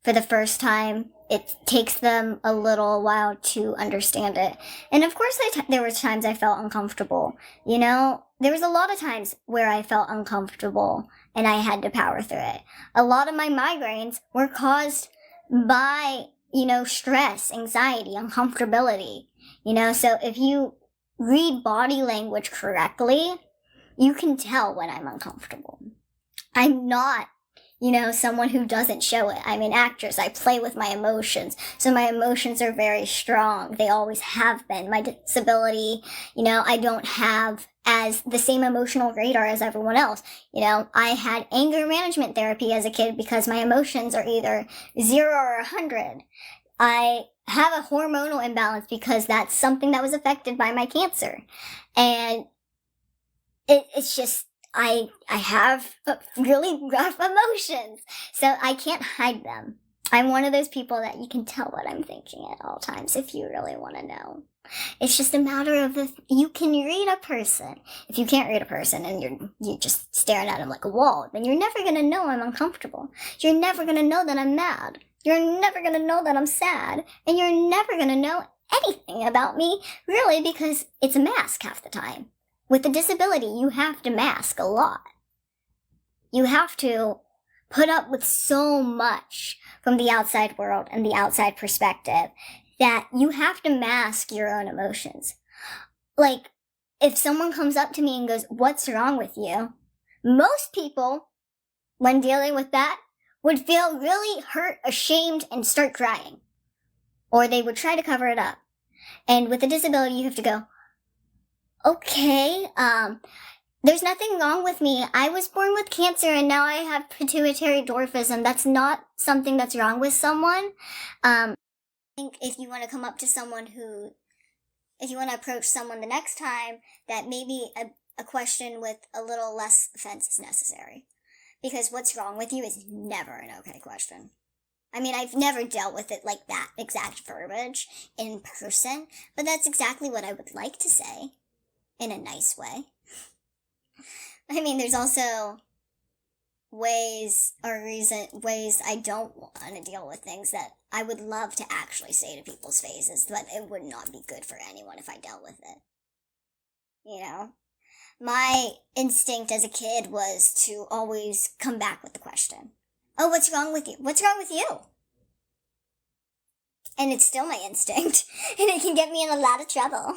for the first time, it takes them a little while to understand it. And of course, there was times I felt uncomfortable. You know, there was a lot of times where I felt uncomfortable and I had to power through it. A lot of my migraines were caused by, stress, anxiety, uncomfortability. So if you read body language correctly, you can tell when I'm uncomfortable. I'm not someone who doesn't show it. I'm an actress. I play with my emotions. So my emotions are very strong. They always have been. My disability, I don't have as the same emotional radar as everyone else. I had anger management therapy as a kid because my emotions are either 0 or 100. I have a hormonal imbalance because that's something that was affected by my cancer. And it's just, I have really rough emotions, so I can't hide them. I'm one of those people that you can tell what I'm thinking at all times if you really want to know. It's just a matter of if you can read a person. If you can't read a person and you're just staring at them like a wall, then you're never going to know I'm uncomfortable. You're never going to know that I'm mad. You're never going to know that I'm sad. And you're never going to know anything about me, really, because it's a mask half the time. With a disability, you have to mask a lot. You have to put up with so much from the outside world and the outside perspective that you have to mask your own emotions. Like, if someone comes up to me and goes, "What's wrong with you?" Most people, when dealing with that, would feel really hurt, ashamed, and start crying. Or they would try to cover it up. And with a disability, you have to go, "Okay, there's nothing wrong with me. I was born with cancer and now I have pituitary dwarfism. That's not something that's wrong with someone." I think if you want to come up to someone if you want to approach someone the next time, that maybe a question with a little less offense is necessary. Because what's wrong with you is never an okay question. I mean, I've never dealt with it like that exact verbiage in person, but that's exactly what I would like to say. In a nice way. I mean, there's also ways I don't want to deal with things that I would love to actually say to people's faces, but it would not be good for anyone if I dealt with it. you know. My instinct as a kid was to always come back with the question, oh, what's wrong with you? What's wrong with you? And it's still my instinct, and it can get me in a lot of trouble.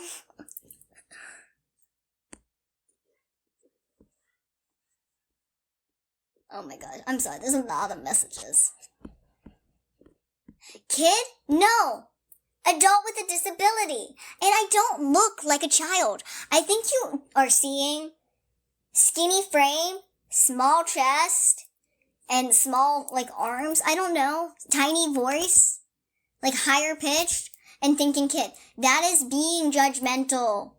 Oh my god, I'm sorry, there's a lot of messages. Kid? No! Adult with a disability. And I don't look like a child. I think you are seeing skinny frame, small chest, and small, arms. I don't know. Tiny voice. Higher pitched. And thinking kid. That is being judgmental.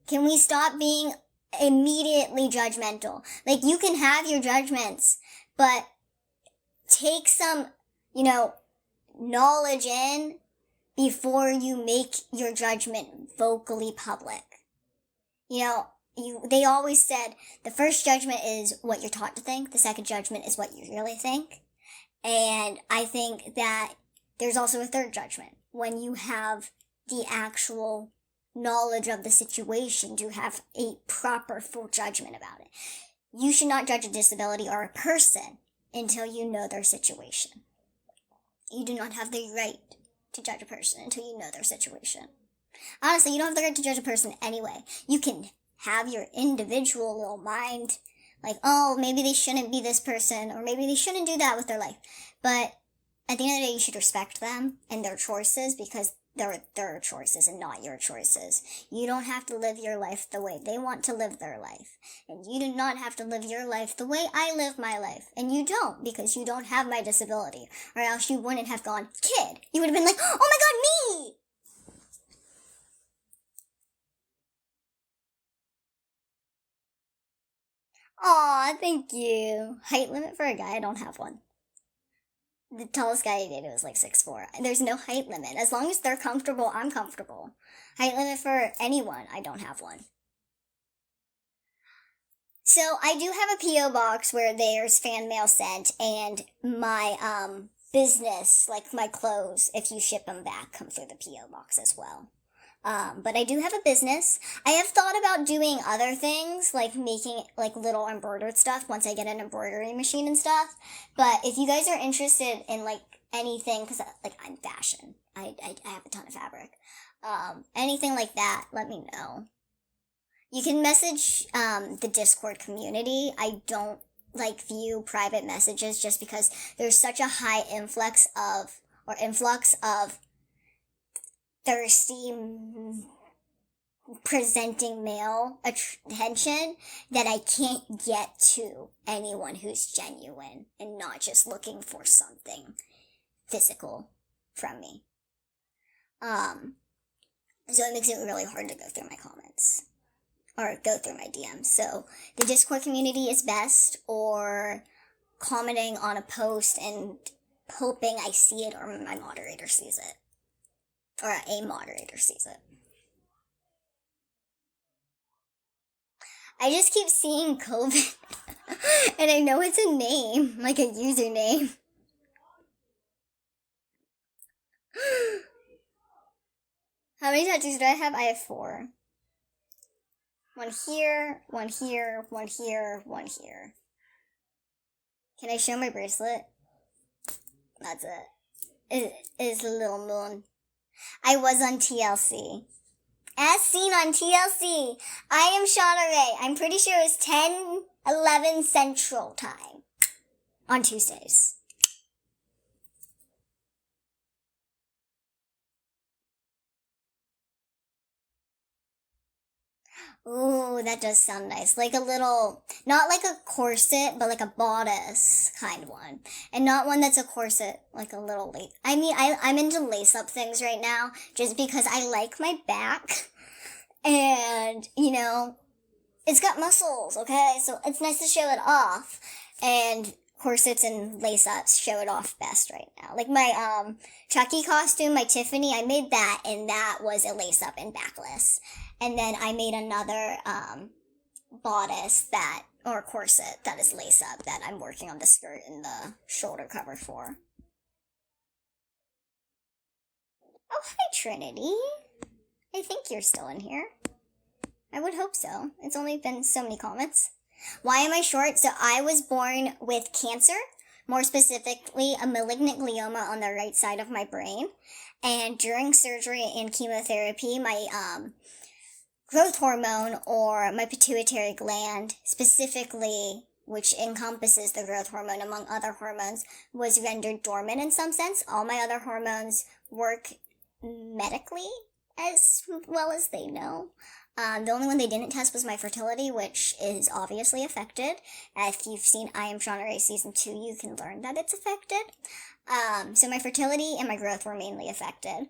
Can we stop being immediately judgmental? You can have your judgments, but take some, knowledge in before you make your judgment vocally public. They always said the first judgment is what you're taught to think. The second judgment is what you really think. And I think that there's also a third judgment when you have the actual knowledge of the situation to have a proper full judgment about it. You should not judge a disability or a person until you know their situation. You do not have the right to judge a person until you know their situation. Honestly, you don't have the right to judge a person anyway. You can have your individual little mind, oh, maybe they shouldn't be this person, or maybe they shouldn't do that with their life. But at the end of the day, you should respect them and their choices, because they're their choices and not your choices. You don't have to live your life the way they want to live their life. And you do not have to live your life the way I live my life. And you don't, because you don't have my disability. Or else you wouldn't have gone, kid. You would have been like, oh my god, me! Aw, thank you. Height limit for a guy? I don't have one. The tallest guy I dated was 6'4". There's no height limit. As long as they're comfortable, I'm comfortable. Height limit for anyone, I don't have one. So I do have a P.O. box where there's fan mail sent, and my business, my clothes, if you ship them back, come through the P.O. box as well. But I do have a business. I have thought about doing other things, making little embroidered stuff once I get an embroidery machine and stuff. But if you guys are interested in anything, because I'm fashion, I have a ton of fabric. Anything like that, let me know. You can message the Discord community. I don't view private messages just because there's such a high influx of thirsty presenting male attention that I can't get to anyone who's genuine and not just looking for something physical from me. So it makes it really hard to go through my comments or go through my DMs. So the Discord community is best, or commenting on a post and hoping I see it or my moderator sees it. Or a moderator sees it. I just keep seeing COVID. And I know it's a name, a username. How many tattoos do I have? I have 4. One here, one here, one here, one here. Can I show my bracelet? That's it. It is a little moon. I was on TLC. As seen on TLC, I am Shauna Rae. I'm pretty sure it's 10:11 Central Time on Tuesdays. Ooh, that does sound nice. A little, not a corset, but a bodice kind one. And not one that's a corset, a little lace. I mean, I'm into lace-up things right now, just because I like my back. And, it's got muscles, okay? So it's nice to show it off. And corsets and lace-ups show it off best right now. My, Chucky costume, my Tiffany, I made that, and that was a lace-up and backless. And then I made another bodice or corset that is lace up that I'm working on the skirt and the shoulder cover for. Oh, hi, Trinity. I think you're still in here. I would hope so. It's only been so many comments. Why am I short? So I was born with cancer, more specifically a malignant glioma on the right side of my brain. And during surgery and chemotherapy, my growth hormone, or my pituitary gland specifically, which encompasses the growth hormone among other hormones, was rendered dormant in some sense. All my other hormones work medically as well as they know. The only one they didn't test was my fertility, which is obviously affected. If you've seen I Am Shauna Rae Season 2, you can learn that it's affected. So my fertility and my growth were mainly affected.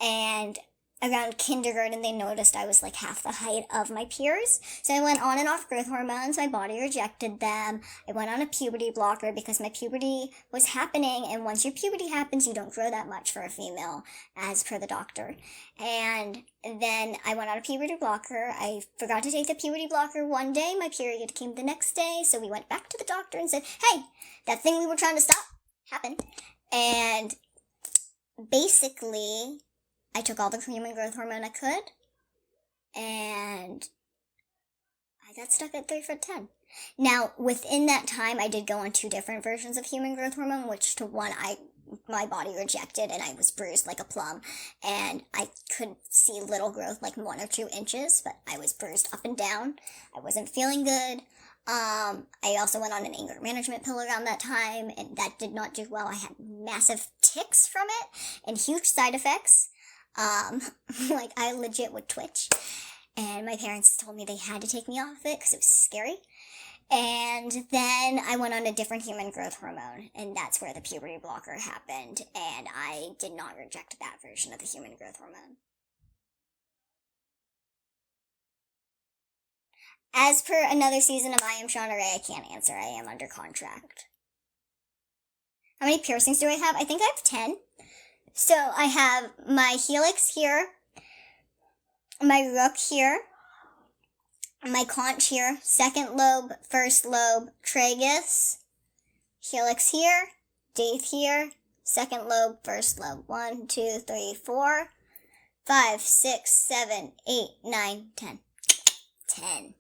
And around kindergarten, they noticed I was like half the height of my peers. So I went on and off growth hormones. My body rejected them. I went on a puberty blocker because my puberty was happening. And once your puberty happens, you don't grow that much for a female, as per the doctor. And then I went on a puberty blocker. I forgot to take the puberty blocker one day. My period came the next day. So we went back to the doctor and said, hey, that thing we were trying to stop happened. And basically, I took all the human growth hormone I could, and I got stuck at 3'10". Now, within that time, I did go on 2 different versions of human growth hormone, which to one, my body rejected, and I was bruised like a plum, and I could see little growth, like 1 or 2 inches, but I was bruised up and down. I wasn't feeling good. I also went on an anger management pill around that time, and that did not do well. I had massive tics from it, and huge side effects. Like I legit would twitch, and my parents told me they had to take me off it because it was scary. And then I went on a different human growth hormone, and that's where the puberty blocker happened, and I did not reject that version of the human growth hormone. As per another season of I Am Shauna Rae, I can't answer. I am under contract. How many piercings do I have? I think I have 10. So I have my helix here, my rook here, my conch here, second lobe, first lobe, tragus, helix here, date here, second lobe, first lobe. 1, 2, 3, 4, 5, 6, 7, 8, 9, 10. 10.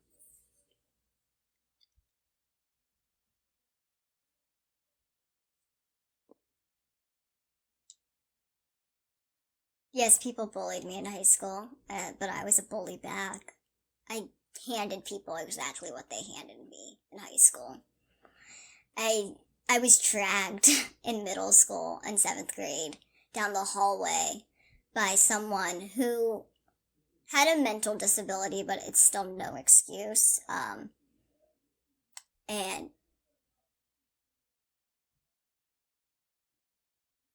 Yes, people bullied me in high school, but I was a bully back. I handed people exactly what they handed me in high school. I was dragged in middle school and 7th grade down the hallway by someone who had a mental disability, but it's still no excuse. And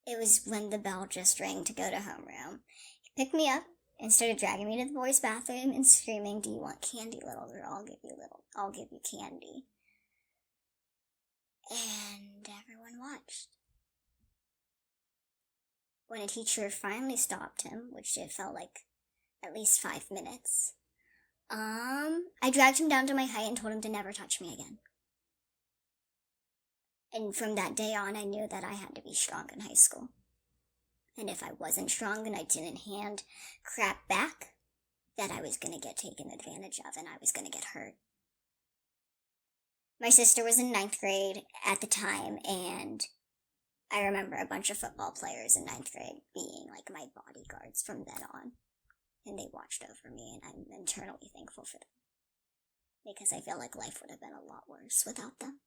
it was when the bell just rang to go to homeroom. He picked me up and started dragging me to the boys' bathroom and screaming, "Do you want candy, little girl? I'll give you candy." And everyone watched. When a teacher finally stopped him, which it felt like at least 5 minutes, I dragged him down to my height and told him to never touch me again. And from that day on, I knew that I had to be strong in high school. And if I wasn't strong and I didn't hand crap back, that I was going to get taken advantage of and I was going to get hurt. My sister was in 9th grade at the time, and I remember a bunch of football players in 9th grade being like my bodyguards from then on. And they watched over me, and I'm eternally thankful for them. Because I feel like life would have been a lot worse without them.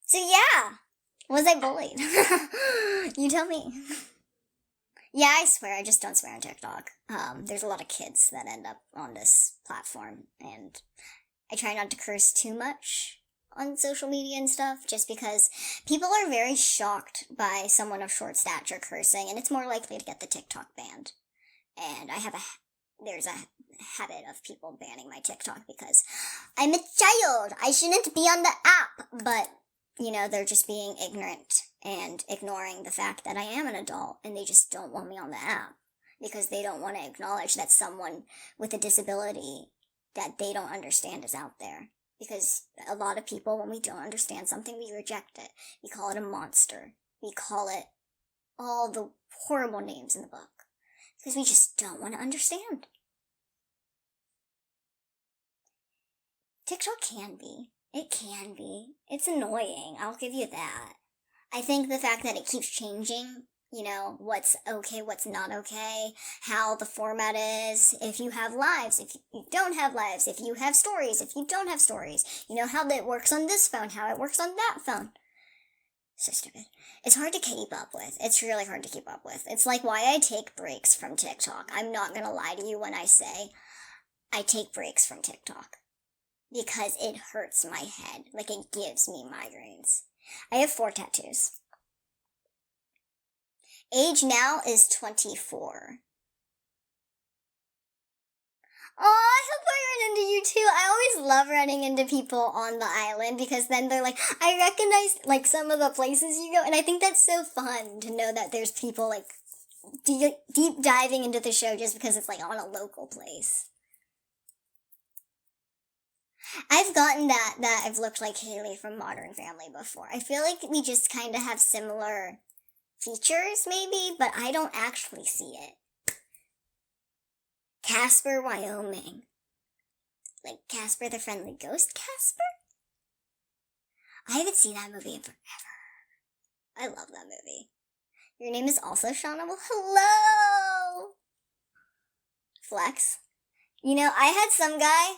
So yeah, was I bullied? You tell me. Yeah, I swear, I just don't swear on TikTok. There's a lot of kids that end up on this platform, and I try not to curse too much on social media and stuff, just because people are very shocked by someone of short stature cursing, and it's more likely to get the TikTok banned. And there's a habit of people banning my TikTok because I'm a child. I shouldn't be on the app, but they're just being ignorant and ignoring the fact that I am an adult, and they just don't want me on the app because they don't want to acknowledge that someone with a disability that they don't understand is out there. Because a lot of people, when we don't understand something, we reject it. We call it a monster. We call it all the horrible names in the book because we just don't want to understand. TikTok can be. It can be. It's annoying. I'll give you that. I think the fact that it keeps changing, what's okay, what's not okay, how the format is, if you have lives, if you don't have lives, if you have stories, if you don't have stories, how it works on this phone, how it works on that phone. So stupid. It's hard to keep up with. It's really hard to keep up with. It's like why I take breaks from TikTok. I'm not gonna lie to you when I say I take breaks from TikTok. Because it hurts my head. Like, it gives me migraines. I have 4 tattoos. Age now is 24. Oh, I hope I run into you too. I always love running into people on the island because then they're like, I recognize some of the places you go, and I think that's so fun to know that there's people deep diving into the show just because it's on a local place. I've gotten that I've looked like Haley from Modern Family before. I feel like we just kind of have similar features, maybe, but I don't actually see it. Casper, Wyoming. Like Casper the Friendly Ghost Casper? I haven't seen that movie in forever. I love that movie. Your name is also Shauna? Well, hello! Flex. I had some guy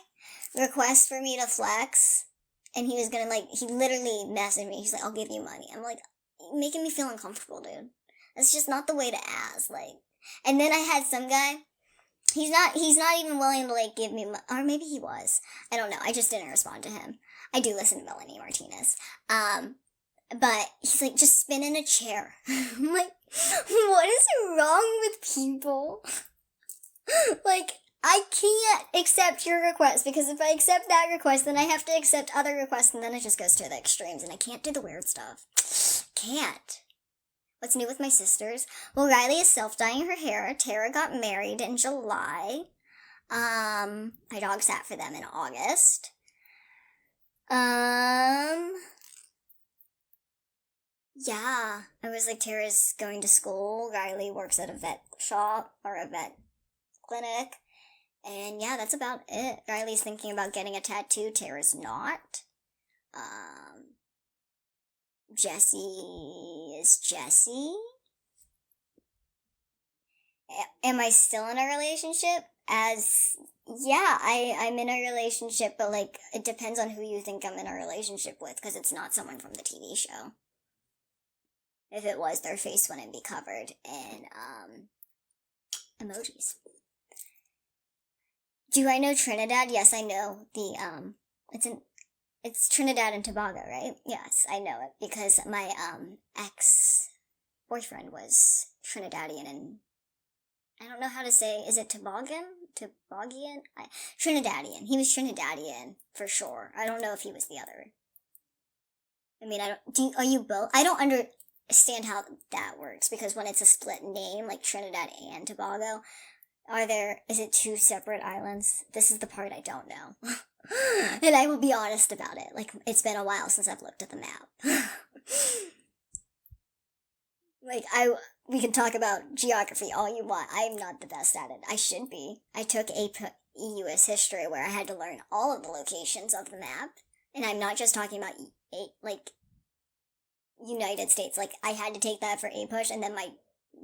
request for me to flex, and he was gonna, he literally messaged me. He's like, I'll give you money. I'm like, you're making me feel uncomfortable, dude. That's just not the way to ask, And then I had some guy, he's not even willing to, give me money, or maybe he was. I don't know, I just didn't respond to him. I do listen to Melanie Martinez. But he's like, just spin in a chair. I'm like, what is wrong with people? I can't accept your request, because if I accept that request, then I have to accept other requests, and then it just goes to the extremes, and I can't do the weird stuff. Can't. What's new with my sisters? Well, Riley is self-dyeing her hair. Tara got married in July. My dog sat for them in August. Yeah. I was like, Tara's going to school. Riley works at a vet shop, or a vet clinic. And yeah, that's about it. Riley's thinking about getting a tattoo. Tara's not. Jessie is Jessie. Am I still in a relationship? I'm in a relationship, but it depends on who you think I'm in a relationship with, because it's not someone from the TV show. If it was, their face wouldn't be covered in, emojis. Do I know Trinidad? Yes, I know it's Trinidad and Tobago, right? Yes, I know it, because my, ex-boyfriend was Trinidadian, and I don't know how to say, is it Toboggan? Trinidadian. He was Trinidadian, for sure. I don't know if he was the other. I mean, are you both? I don't understand how that works, because when it's a split name, like Trinidad and Tobago, is it 2 separate islands? This is the part I don't know. And I will be honest about it. It's been a while since I've looked at the map. We can talk about geography all you want. I'm not the best at it. I should be. I took US history where I had to learn all of the locations of the map. And I'm not just talking about, United States. I had to take that for A-Push, and then my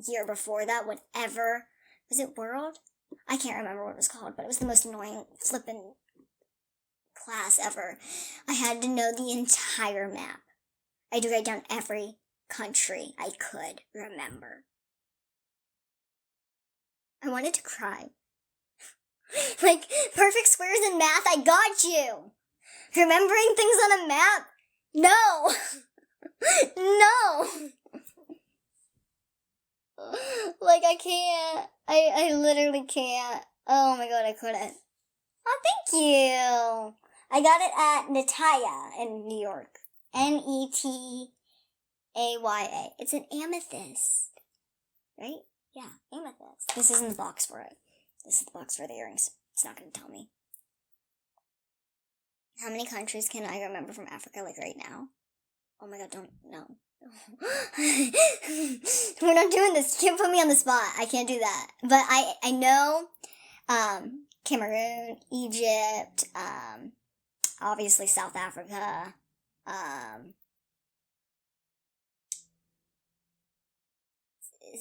year before that, whatever, was it World? I can't remember what it was called, but it was the most annoying flippin' class ever. I had to know the entire map. I had to write down every country I could remember. I wanted to cry. Perfect squares in math, I got you! Remembering things on a map? No! No! I can't. I literally can't. Oh my god, I couldn't. Oh, thank you! I got it at Netaya in New York. Netaya. It's an amethyst. Right? Yeah, amethyst. This isn't the box for it. This is the box for the earrings. It's not going to tell me. How many countries can I remember from Africa, right now? Oh my god, no. We're not doing this. You can't put me on the spot. I can't do that. But I know, Cameroon, Egypt, obviously South Africa.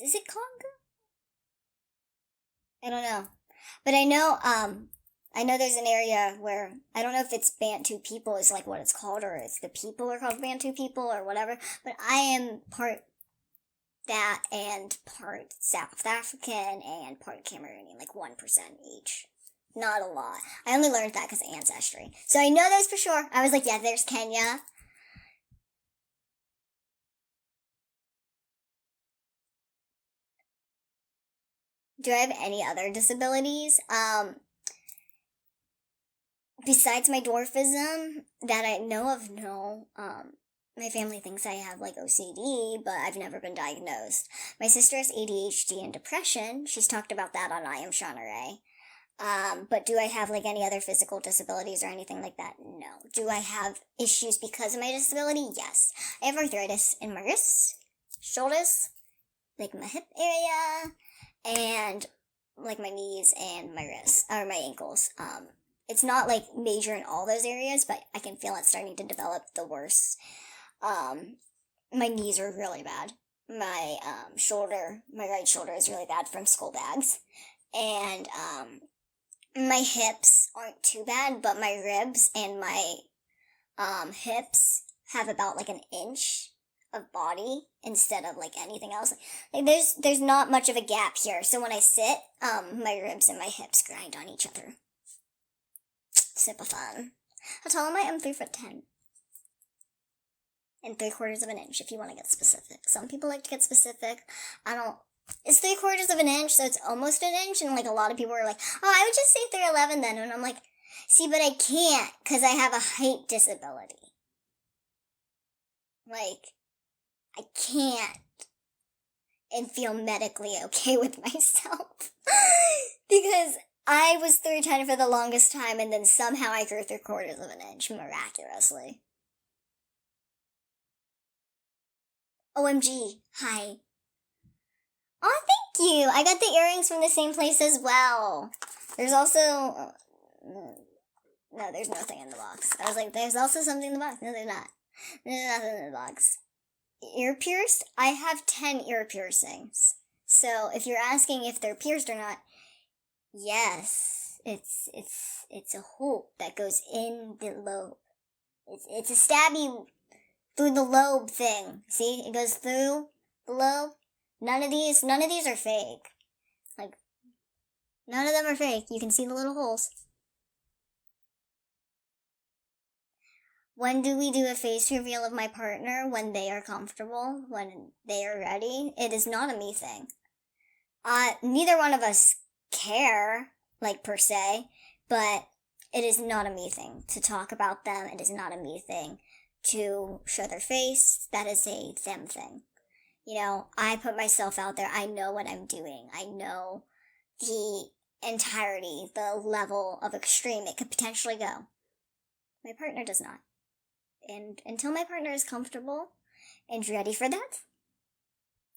Is it Congo? I don't know. But I know there's an area where, I don't know if it's Bantu people is like what it's called, or it's the people are called Bantu people or whatever, but I am part that and part South African and part Cameroonian, like 1% each. Not a lot. I only learned that because of Ancestry. So I know those for sure. I was like, yeah, there's Kenya. Do I have any other disabilities? Besides my dwarfism that I know of, no. My family thinks I have like OCD, but I've never been diagnosed. My sister has ADHD and depression. She's talked about that on I Am Shauna Rae. But do I have like any other physical disabilities or anything like that? No. Do I have issues because of my disability? Yes. I have arthritis in my wrists, shoulders, like my hip area, and like my knees and my wrists, or my ankles. It's not like major in all those areas, but I can feel it starting to develop the worst. My knees are really bad. My right shoulder is really bad from school bags. And, my hips aren't too bad, but my ribs and my, hips have about like an inch of body instead of like anything else. Like there's not much of a gap here. So when I sit, my ribs and my hips grind on each other. Super fun. How tall am I? I'm 3'10". And 3/4 of an inch if you want to get specific. Some people like to get specific. I don't. It's 3/4 of an inch, so it's almost an inch. And like a lot of people are like, oh, I would just say 3'11" then. And I'm like, see, but I can't because I have a height disability. Like, I can't and feel medically okay with myself. Because I was 3'10" for the longest time, and then somehow I grew 3/4 of an inch miraculously. OMG, hi. Oh, thank you. I got the earrings from the same place as well. There's also... no, there's nothing in the box. I was like, there's also something in the box. No, there's not. There's nothing in the box. Ear pierced? I have 10 ear piercings. So if you're asking if they're pierced or not, yes. It's a hoop that goes in the lobe. It's a stabby through the lobe thing. See? It goes through the lobe. None of these are fake. Like, none of them are fake. You can see the little holes. When do we do a face reveal of my partner? When they are comfortable, when they are ready. It is not a me thing. Neither one of us care, like, per se, but it is not a me thing to talk about them. It is not a me thing to show their face. That is a them thing. You know, I put myself out there. I know what I'm doing. I know the entirety, the level of extreme it could potentially go. My partner does not. And until my partner is comfortable and ready for that,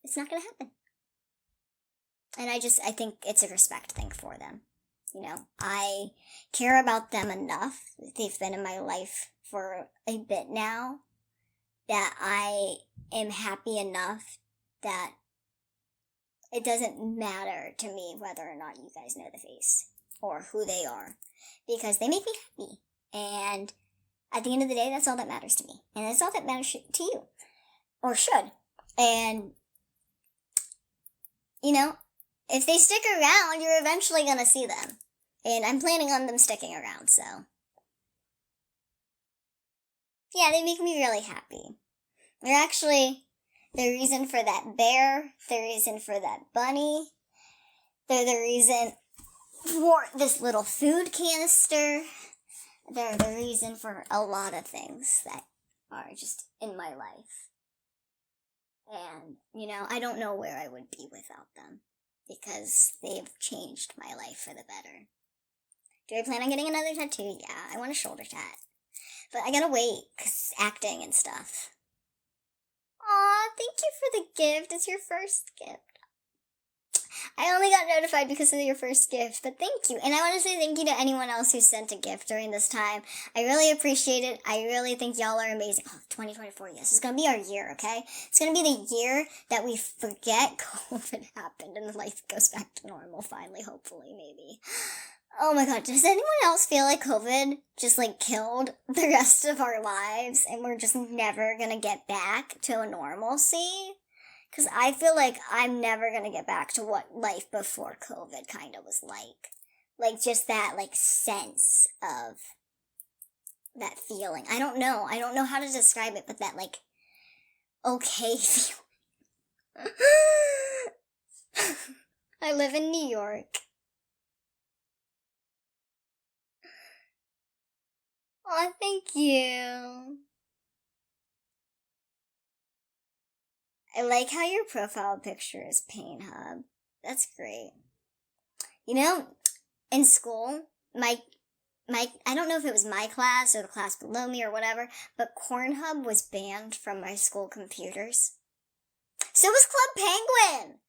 it's not going to happen. And I think it's a respect thing for them. You know, I care about them enough. They've been in my life for a bit now that I am happy enough that it doesn't matter to me whether or not you guys know the face or who they are, because they make me happy. And at the end of the day, that's all that matters to me. And that's all that matters to you. Or should. And, you know, if they stick around, you're eventually going to see them. And I'm planning on them sticking around, so. Yeah, they make me really happy. They're actually the reason for that bear, the reason for that bunny. They're the reason for this little food canister. They're the reason for a lot of things that are just in my life. And, you know, I don't know where I would be without them, because they've changed my life for the better. Do I plan on getting another tattoo? Yeah, I want a shoulder tat. But I gotta wait, because acting and stuff. Aw, thank you for the gift. It's your first gift. I only got notified because of your first gift, but thank you. And I want to say thank you to anyone else who sent a gift during this time. I really appreciate it. I really think y'all are amazing. Oh, 2024, yes. It's going to be our year, okay? It's going to be the year that we forget COVID happened and life goes back to normal finally, hopefully, maybe. Oh my god, does anyone else feel like COVID just killed the rest of our lives and we're just never gonna get back to a normalcy? Because I feel like I'm never gonna get back to what life before COVID kind of was like. Just that, sense of that feeling. I don't know how to describe it, but that, okay feeling. I live in New York. Aw, thank you. I like how your profile picture is Pain Hub. That's great. You know, in school, my I don't know if it was my class or the class below me or whatever, but Cornhub was banned from my school computers. So was Club Penguin!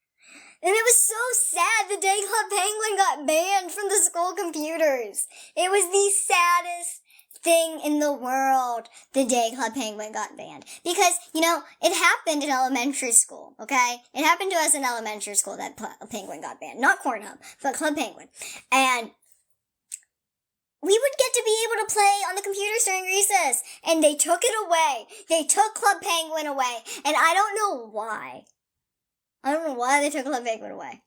And it was so sad the day Club Penguin got banned from the school computers. It was the saddest thing in the world the day Club Penguin got banned. Because, it happened in elementary school, okay? It happened to us in elementary school that Penguin got banned. Not Cornhub, but Club Penguin. And we would get to be able to play on the computers during recess. And they took it away. They took Club Penguin away. And I don't know why. I don't know why they took Club Penguin away.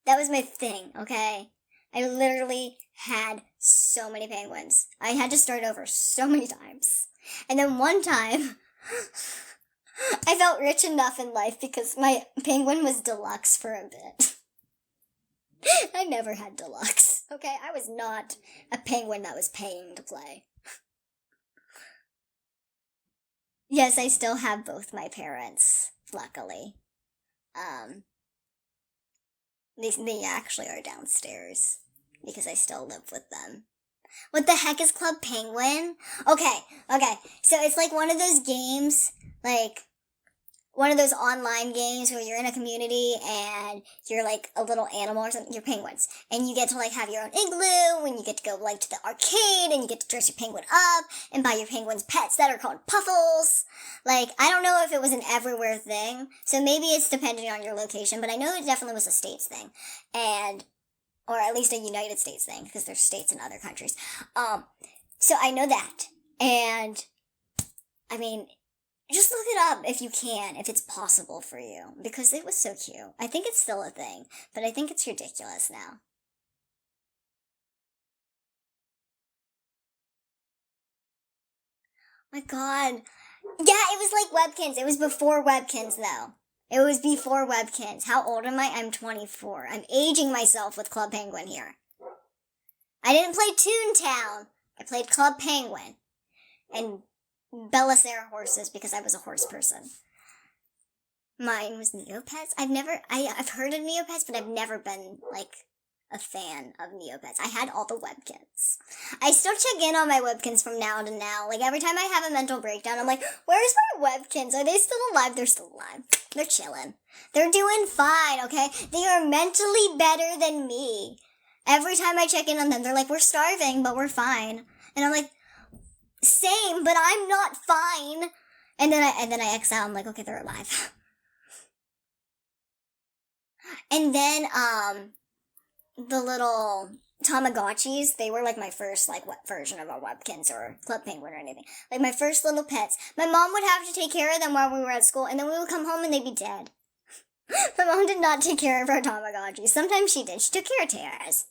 That was my thing, okay? I literally had so many penguins. I had to start over so many times. And then one time, I felt rich enough in life because my penguin was deluxe for a bit. I never had deluxe, okay? I was not a penguin that was paying to play. Yes, I still have both my parents, luckily. They actually are downstairs because I still live with them. What the heck is Club Penguin? Okay. So it's one of those games, one of those online games where you're in a community and you're a little animal or something. You're penguins. And you get to have your own igloo and you get to go to the arcade and you get to dress your penguin up and buy your penguins pets that are called puffles. I don't know if it was an everywhere thing. So maybe it's depending on your location, but I know it definitely was a States thing. Or at least a United States thing, because there's states in other countries. So I know that. And, I mean, just look it up if you can, if it's possible for you, because it was so cute. I think it's still a thing, but I think it's ridiculous now. My god. Yeah, it was Webkins. It was before Webkins, though. It was before Webkins. How old am I? I'm 24. I'm aging myself with Club Penguin here. I didn't play Toontown. I played Club Penguin. And Belisara horses because I was a horse person. Mine was Neopets. I've heard of Neopets, but I've never been, a fan of Neopets. I had all the Webkins. I still check in on my Webkins from now to now. Every time I have a mental breakdown, I'm like, where's my Webkins? Are they still alive? They're still alive. They're chilling. They're doing fine, okay? They are mentally better than me. Every time I check in on them, they're like, we're starving, but we're fine. And I'm like, same, but I'm not fine. And then I exhale, I'm like, okay, they're alive. And then, the little Tamagotchis, they were my first version of a Webkins or Club Penguin or anything. My first little pets. My mom would have to take care of them while we were at school, and then we would come home and they'd be dead. My mom did not take care of her Tamagotchis. Sometimes she did. She took care of Tara's.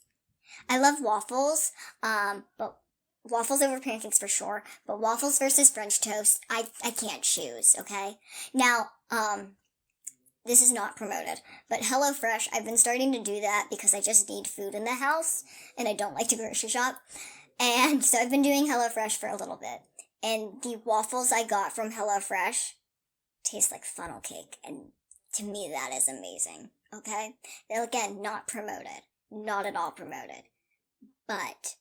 I love waffles, but waffles over pancakes for sure. But waffles versus French toast, I can't choose, okay? Now, this is not promoted, but HelloFresh, I've been starting to do that because I just need food in the house, and I don't like to grocery shop. And so I've been doing HelloFresh for a little bit. And the waffles I got from HelloFresh taste like funnel cake, and to me that is amazing, okay? They're, again, not promoted. Not at all promoted. But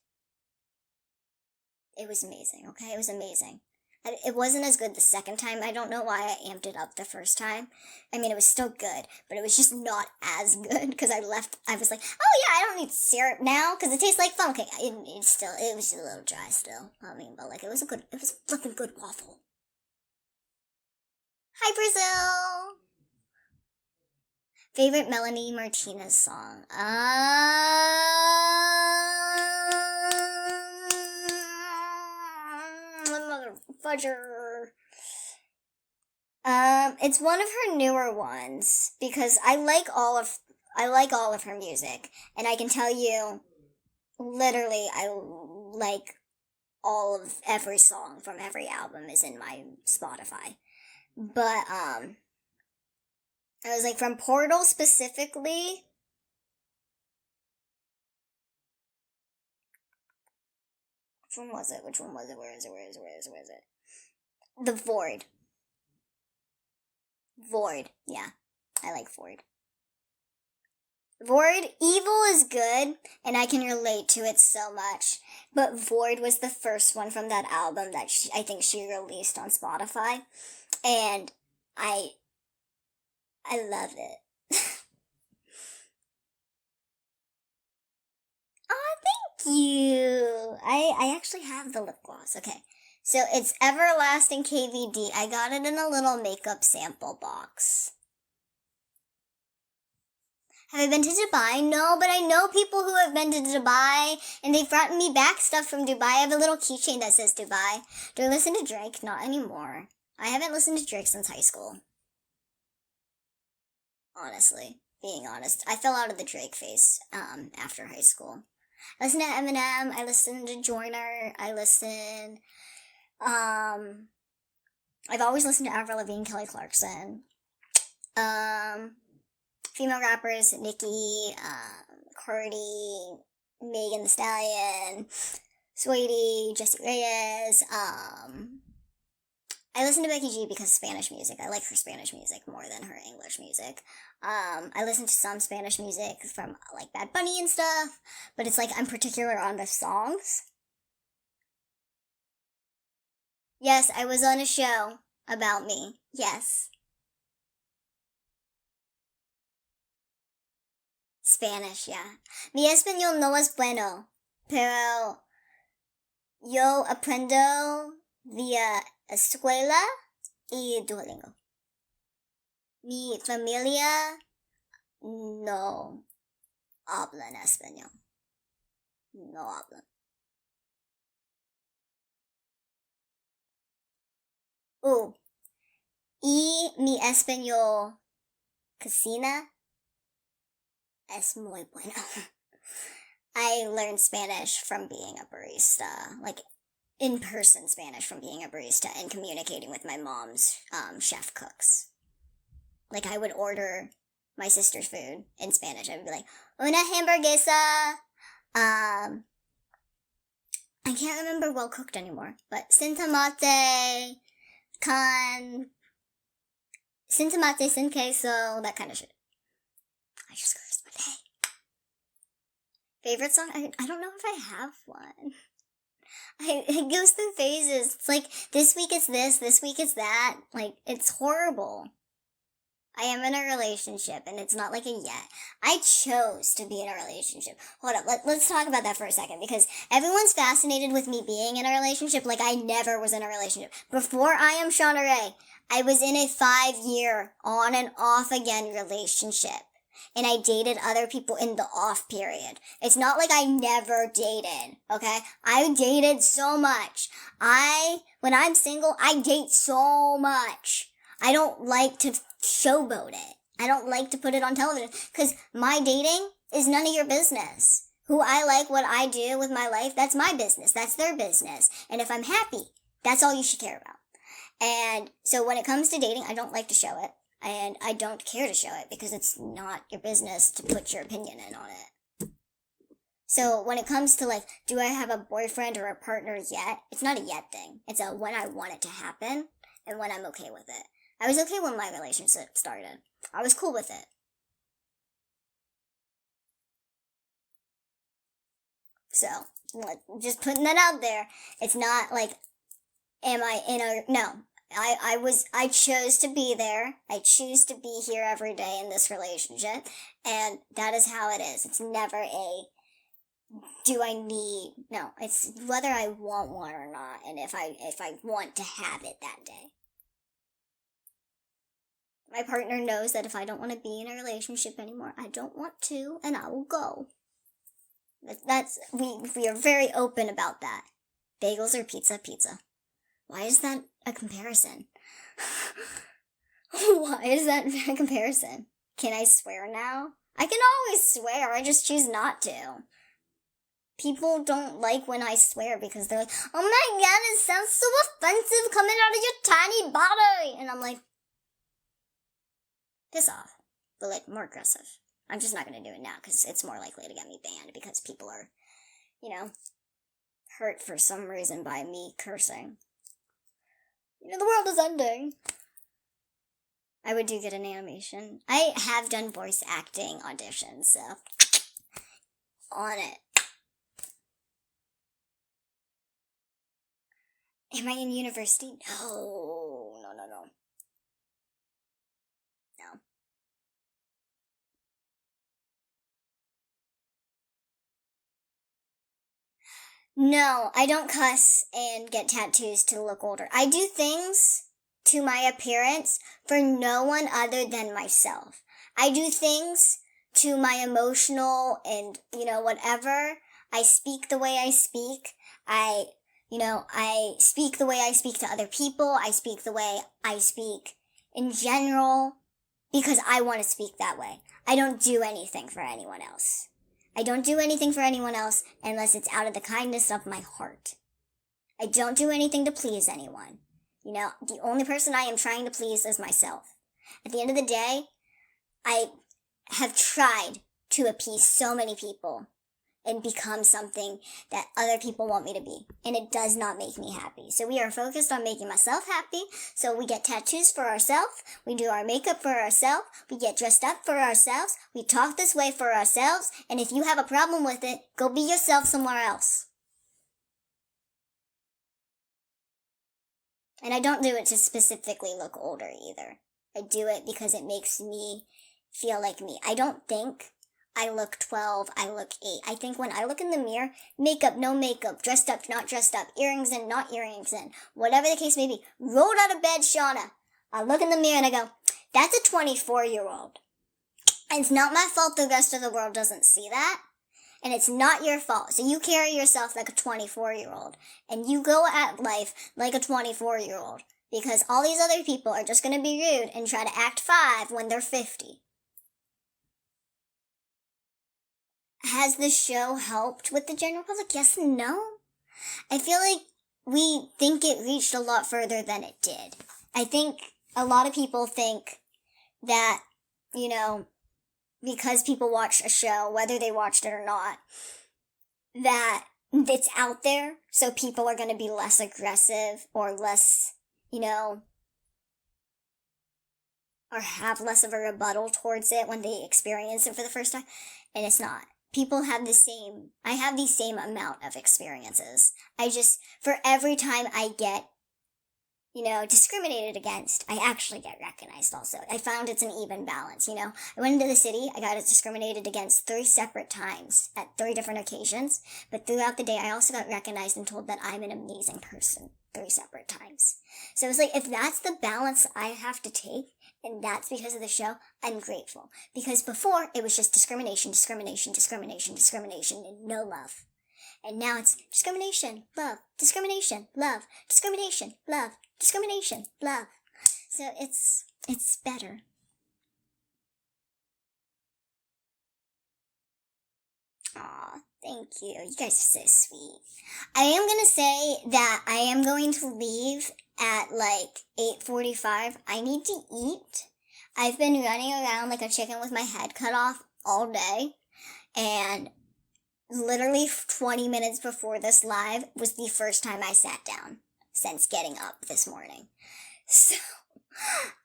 it was amazing, okay? It was amazing. It wasn't as good the second time. I don't know why I amped it up the first time. I mean, it was still good, but it was just not as good because I was like, oh yeah, I don't need syrup now because it tastes like funnel cake. It was just a little dry still. I mean, but like, it was a flipping good waffle. Hi, Brazil! Favorite Melanie Martinez song? Mother fudger. It's one of her newer ones because I like all of her music, and I can tell you, literally, I like all of every song from every album is in my Spotify. But I was like, from Portal specifically. Which one was it? Where is it? The Void. Void. Yeah. I like Void. Void, Evil is good, and I can relate to it so much. But Void was the first one from that album that I think she released on Spotify. And I love it. Oh, thank you. I actually have the lip gloss. Okay. So it's Everlasting KVD. I got it in a little makeup sample box. Have I been to Dubai? No, but I know people who have been to Dubai, and they've brought me back stuff from Dubai. I have a little keychain that says Dubai. Do I listen to Drake? Not anymore. I haven't listened to Drake since high school. Honestly, being honest. I fell out of the Drake phase after high school. I listen to Eminem, I listen to Joyner, I've always listened to Avril Lavigne, Kelly Clarkson. Female rappers, Nicki, Cardi, Megan Thee Stallion, Saweetie, Jessie Reyes. I listen to Becky G because Spanish music. I like her Spanish music more than her English music. I listen to some Spanish music from like Bad Bunny and stuff, but it's like I'm particular on the songs. Yes, I was on a show about me. Yes. Spanish, yeah. Mi español no es bueno, pero yo aprendo via escuela y Duolingo. Mi familia no habla en español. No hablan. Y mi español cocina es muy bueno. I learned Spanish from being a barista, like in-person Spanish from being a barista and communicating with my mom's chef cooks. Like I would order my sister's food in Spanish. I would be like, una hamburguesa. I can't remember well cooked anymore, but sin tomate, sin queso, that kind of shit. I just cursed my day. Favorite song? I don't know if I have one. It goes through phases. It's like, this week it's this week it's that. Like, it's horrible. I am in a relationship, and it's not like a yet. I chose to be in a relationship. Hold up, let's talk about that for a second, because everyone's fascinated with me being in a relationship like I never was in a relationship. Before I am Shauna Rae, I was in a 5-year, on and off again relationship. And I dated other people in the off period. It's not like I never dated, okay? I dated so much. When I'm single, I date so much. I don't like to showboat it. I don't like to put it on television because my dating is none of your business. Who I like, what I do with my life, that's my business. That's their business. And if I'm happy, that's all you should care about. And so when it comes to dating, I don't like to show it. And I don't care to show it because it's not your business to put your opinion in on it. So when it comes to like, do I have a boyfriend or a partner yet? It's not a yet thing. It's a when I want it to happen and when I'm okay with it. I was okay when my relationship started. I was cool with it. So, just putting that out there. It's not like Am I in a, no. I chose to be there. I choose to be here every day in this relationship. And that is how it is. It's never no, it's whether I want one or not. And if I want to have it that day. My partner knows that if I don't want to be in a relationship anymore, I don't want to, and I will go. We are very open about that. Bagels or pizza? Pizza. Why is that a comparison? Why is that a comparison? Can I swear now? I can always swear, I just choose not to. People don't like when I swear because they're like, oh my god, it sounds so offensive coming out of your tiny body! And I'm like, piss off. But like, more aggressive. I'm just not gonna do it now because it's more likely to get me banned because people are, hurt for some reason by me cursing. The world is ending. I would do get an animation. I have done voice acting auditions, so on it. Am I in university? No. No, I don't cuss and get tattoos to look older. I do things to my appearance for no one other than myself. I do things to my emotional and, whatever. I speak the way I speak. I speak the way I speak to other people. I speak the way I speak in general because I want to speak that way. I don't do anything for anyone else. I don't do anything for anyone else unless it's out of the kindness of my heart. I don't do anything to please anyone. The only person I am trying to please is myself. At the end of the day, I have tried to appease so many people and become something that other people want me to be. And it does not make me happy. So we are focused on making myself happy. So we get tattoos for ourselves. We do our makeup for ourselves. We get dressed up for ourselves. We talk this way for ourselves. And if you have a problem with it, go be yourself somewhere else. And I don't do it to specifically look older either. I do it because it makes me feel like me. I don't think I look 12, I look 8. I think when I look in the mirror, makeup, no makeup, dressed up, not dressed up, earrings in, not earrings in, whatever the case may be, rolled out of bed, Shauna. I look in the mirror and I go, that's a 24-year-old. And it's not my fault the rest of the world doesn't see that. And it's not your fault. So you carry yourself like a 24-year-old. And you go at life like a 24-year-old. Because all these other people are just going to be rude and try to act 5 when they're 50. Has the show helped with the general public? Yes and no. I feel like we think it reached a lot further than it did. I think a lot of people think that, because people watch a show, whether they watched it or not, that it's out there, so people are going to be less aggressive or less, or have less of a rebuttal towards it when they experience it for the first time. And it's not. People have I have the same amount of experiences. For every time I get, discriminated against, I actually get recognized also. I found it's an even balance, I went into the city, I got discriminated against 3 separate times at 3 different occasions, but throughout the day I also got recognized and told that I'm an amazing person 3 separate times. So it's like, if that's the balance I have to take, and that's because of the show, I'm grateful. Because before, it was just discrimination, and no love. And now it's discrimination, love, discrimination, love, discrimination, love, discrimination, love. So it's better. Aw, thank you. You guys are so sweet. I am going to say that I am going to leave at like 8:45. I need to eat. I've been running around like a chicken with my head cut off all day. And literally 20 minutes before this live was the first time I sat down since getting up this morning. So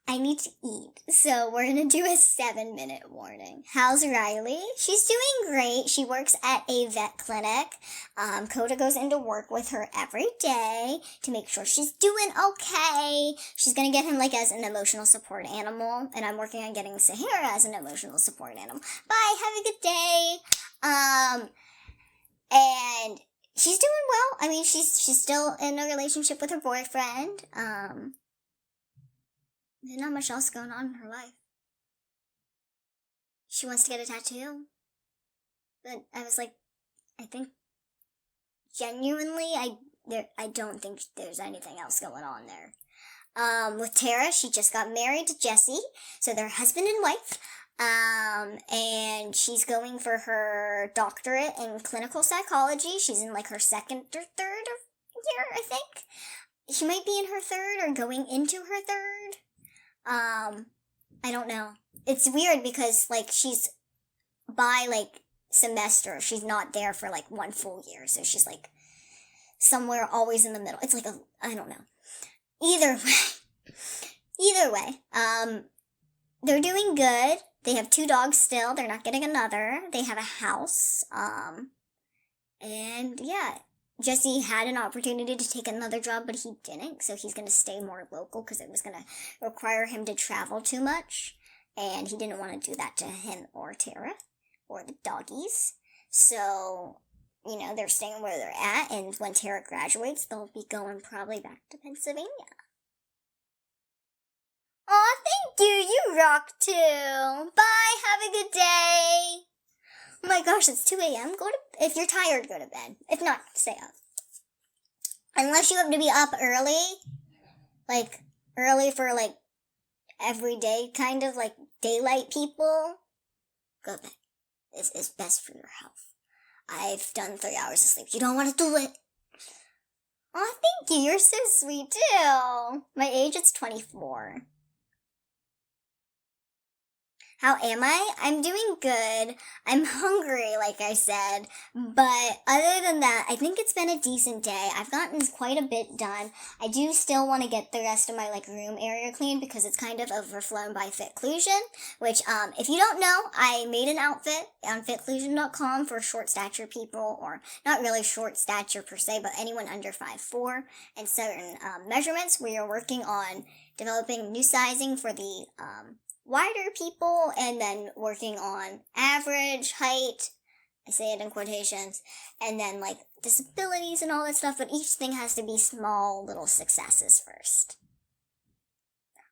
I need to eat, so we're gonna do a 7-minute warning. How's Riley? She's doing great. She works at a vet clinic. Coda goes into work with her every day to make sure she's doing okay. She's gonna get him like as an emotional support animal, and I'm working on getting Sahara as an emotional support animal. Bye, have a good day. And she's doing well. I mean, she's still in a relationship with her boyfriend. There's not much else going on in her life. She wants to get a tattoo. But I was like, I think, genuinely, I don't think there's anything else going on there. With Tara, she just got married to Jesse, so they're husband and wife. And she's going for her doctorate in clinical psychology. She's in like her second or third year, I think. She might be in her third or going into her third. I don't know. It's weird because, like, she's by, like, semester. She's not there for, like, 1 full year. So she's, like, somewhere always in the middle. It's like I don't know. Either way, they're doing good. They have 2 dogs still. They're not getting another. They have a house. And, yeah. Jesse had an opportunity to take another job, but he didn't, so he's going to stay more local because it was going to require him to travel too much, and he didn't want to do that to him or Tara or the doggies. So, you know, they're staying where they're at, and when Tara graduates, they'll be going probably back to Pennsylvania. Aw, thank you! You rock too! Bye! Have a good day! Oh my gosh, it's 2 a.m. If you're tired, go to bed. If not, stay up. Unless you have to be up early, like, early for, like, everyday kind of, like, daylight people, go to bed. It's best for your health. I've done 3 hours of sleep. You don't want to do it. Oh, thank you. You're so sweet, too. My age is 24. How am I? I'm doing good. I'm hungry, like I said. But other than that, I think it's been a decent day. I've gotten quite a bit done. I do still want to get the rest of my room area clean because it's kind of overflown by Fitclusion. Which, if you don't know, I made an outfit on fitclusion.com for short stature people, or not really short stature per se, but anyone under 5'4", and certain measurements. We are working on developing new sizing for the wider people, and then working on average height, I say it in quotations, and then disabilities and all that stuff, but each thing has to be small little successes first.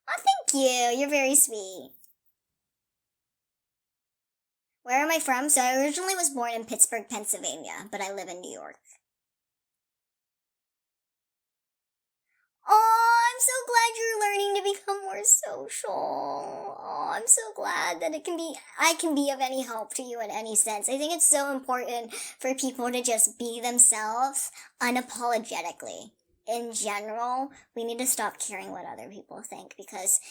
Oh, thank you, you're very sweet. Where am I from? So I originally was born in Pittsburgh, Pennsylvania, but I live in New York. Oh, I'm so glad you're learning to become more social. Oh, I'm so glad that I can be of any help to you in any sense. I think it's so important for people to just be themselves unapologetically. In general, we need to stop caring what other people think, because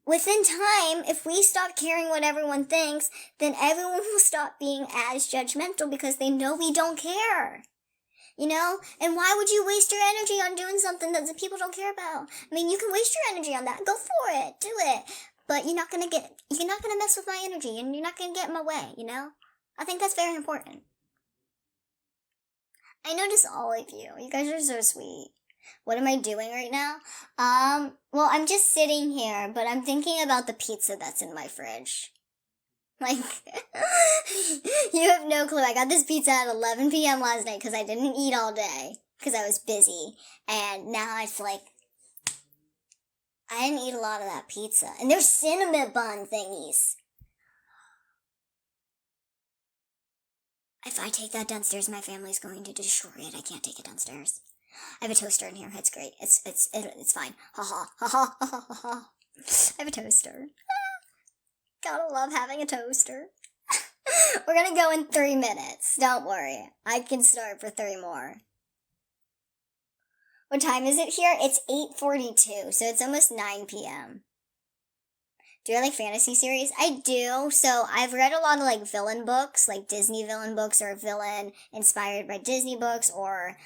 within time, if we stop caring what everyone thinks, then everyone will stop being as judgmental because they know we don't care. You know? And why would you waste your energy on doing something that the people don't care about? I mean, you can waste your energy on that. Go for it. Do it. But you're not gonna mess with my energy, and you're not gonna get in my way, you know? I think that's very important. I notice all of you. You guys are so sweet. What am I doing right now? Well, I'm just sitting here, but I'm thinking about the pizza that's in my fridge. You have no clue. I got this pizza at 11 p.m. last night because I didn't eat all day because I was busy. And now it's I didn't eat a lot of that pizza. And there's cinnamon bun thingies. If I take that downstairs, my family's going to destroy it. I can't take it downstairs. I have a toaster in here. It's great. It's fine. Ha ha ha ha ha ha ha. I have a toaster. Gotta love having a toaster. We're gonna go in 3 minutes. Don't worry. I can start for 3 more. What time is it here? It's 8:42, so it's almost 9 p.m. Do you like fantasy series? I do. So I've read a lot of villain books, like Disney villain books, or villain inspired by Disney books, or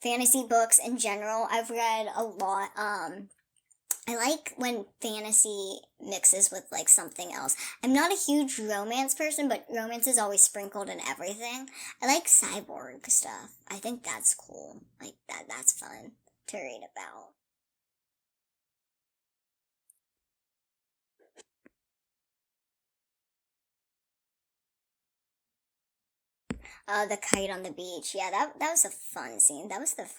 fantasy books in general. I've read a lot. I like when fantasy mixes with like something else. I'm not a huge romance person, but romance is always sprinkled in everything. I like cyborg stuff. I think that's cool. Like that's fun to read about. The kite on the beach. Yeah, that was a fun scene. That was the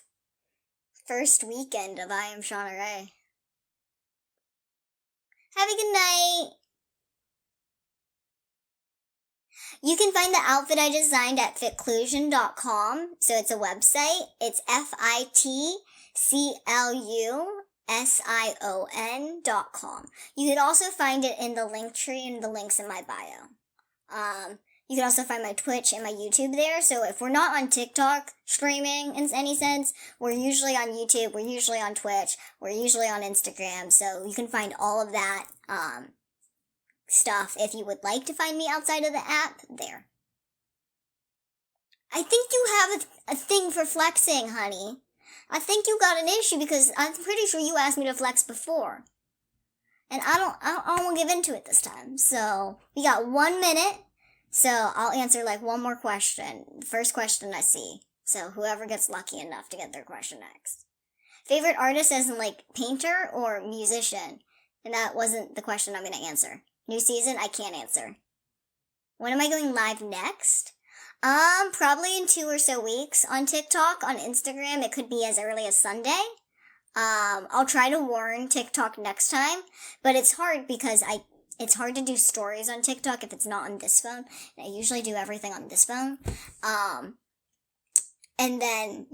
first weekend of I Am Shauna Rae. Have a good night. You can find the outfit I designed at fitclusion.com. So it's a website. It's FITCLUSION.com. You could also find it in the link tree and the links in my bio. You can also find my Twitch and my YouTube there. So if we're not on TikTok streaming in any sense, we're usually on YouTube, we're usually on Twitch, we're usually on Instagram. So you can find all of that stuff if you would like to find me outside of the app there. I think you have a thing for flexing, honey. I think you got an issue because I'm pretty sure you asked me to flex before. And I won't give into it this time. So we got 1 minute. So I'll answer like one more question. The first question I see. So whoever gets lucky enough to get their question next. Favorite artist as in like painter or musician? And that wasn't the question I'm going to answer. New season, I can't answer. When am I going live next? Probably in 2 or so weeks. On TikTok, on Instagram, it could be as early as Sunday. I'll try to warn TikTok next time, but it's hard because it's hard to do stories on TikTok if it's not on this phone. And I usually do everything on this phone. And then,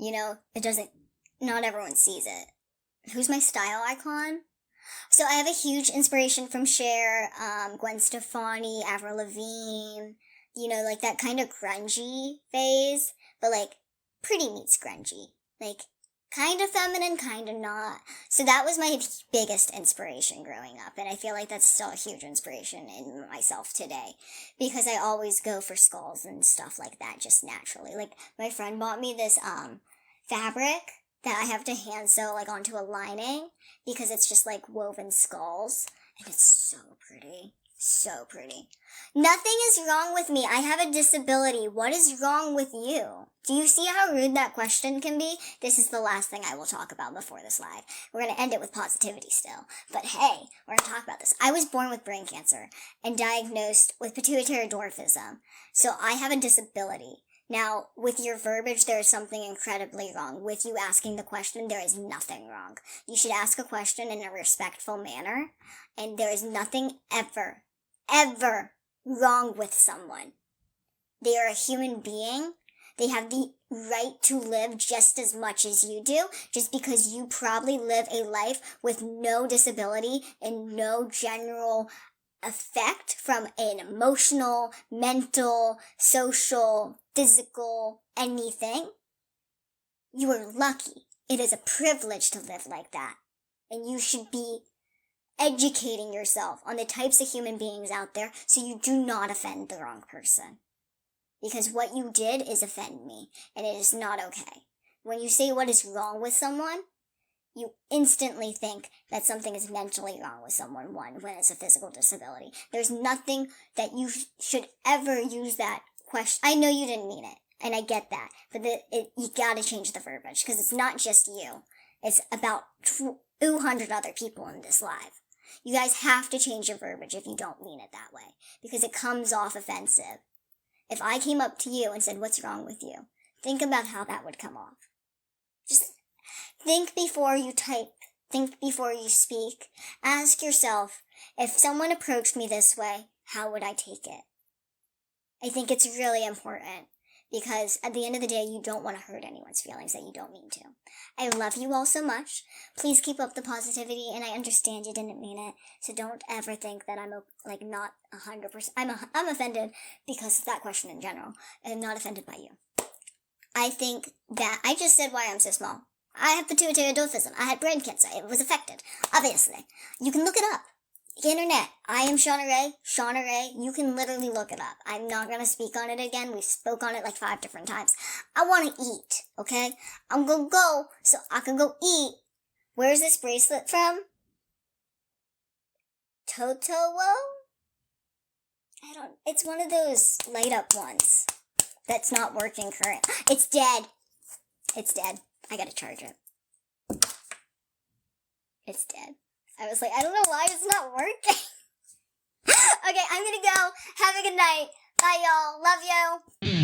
not everyone sees it. Who's my style icon? So I have a huge inspiration from Cher, Gwen Stefani, Avril Lavigne, like that kind of grungy phase, but like pretty meets grungy. Like kind of feminine, kind of not. So that was my biggest inspiration growing up, and I feel like that's still a huge inspiration in myself today, because I always go for skulls and stuff like that just naturally. Like my friend bought me this fabric that I have to hand sew like onto a lining because it's just like woven skulls, and it's so pretty. So pretty. Nothing is wrong with me. I have a disability. What is wrong with you? Do you see how rude that question can be? This is the last thing I will talk about before this live. We're going to end it with positivity still. But hey, we're going to talk about this. I was born with brain cancer and diagnosed with pituitary dwarfism. So I have a disability. Now, with your verbiage, there is something incredibly wrong. With you asking the question, there is nothing wrong. You should ask a question in a respectful manner, and there is nothing ever wrong with someone. They are a human being. They have the right to live just as much as you do, just because you probably live a life with no disability and no general effect from an emotional, mental, social, physical, anything. You are lucky. It is a privilege to live like that. And you should be educating yourself on the types of human beings out there so you do not offend the wrong person. Because what you did is offend me, and it is not okay. When you say what is wrong with someone, you instantly think that something is mentally wrong with someone, when it's a physical disability. There's nothing that you should ever use that question. I know you didn't mean it, and I get that, but you gotta change the verbiage, because it's not just you. It's about 200 other people in this live. You guys have to change your verbiage if you don't mean it that way, because it comes off offensive. If I came up to you and said, "What's wrong with you?" think about how that would come off. Just think before you type. Think before you speak. Ask yourself, if someone approached me this way, how would I take it? I think it's really important, because at the end of the day, you don't want to hurt anyone's feelings that you don't mean to. I love you all so much. Please keep up the positivity, and I understand you didn't mean it, so don't ever think that I'm not 100%. I'm offended because of that question in general, and I'm not offended by you. I think that I just said why I'm so small. I have pituitary dwarfism. I had brain cancer. It was affected. Obviously. You can look it up. internet. I am Shauna Rae. Shauna Rae. You can literally look it up. I'm not going to speak on it again. We spoke on it like 5 different times. I want to eat, okay? I'm going to go so I can go eat. Where's this bracelet from? Totowo? It's one of those light up ones that's not working current. It's dead. It's dead. I gotta charge it. It's dead. I was like, I don't know why it's not working. Okay, I'm gonna go. Have a good night. Bye, y'all. Love you.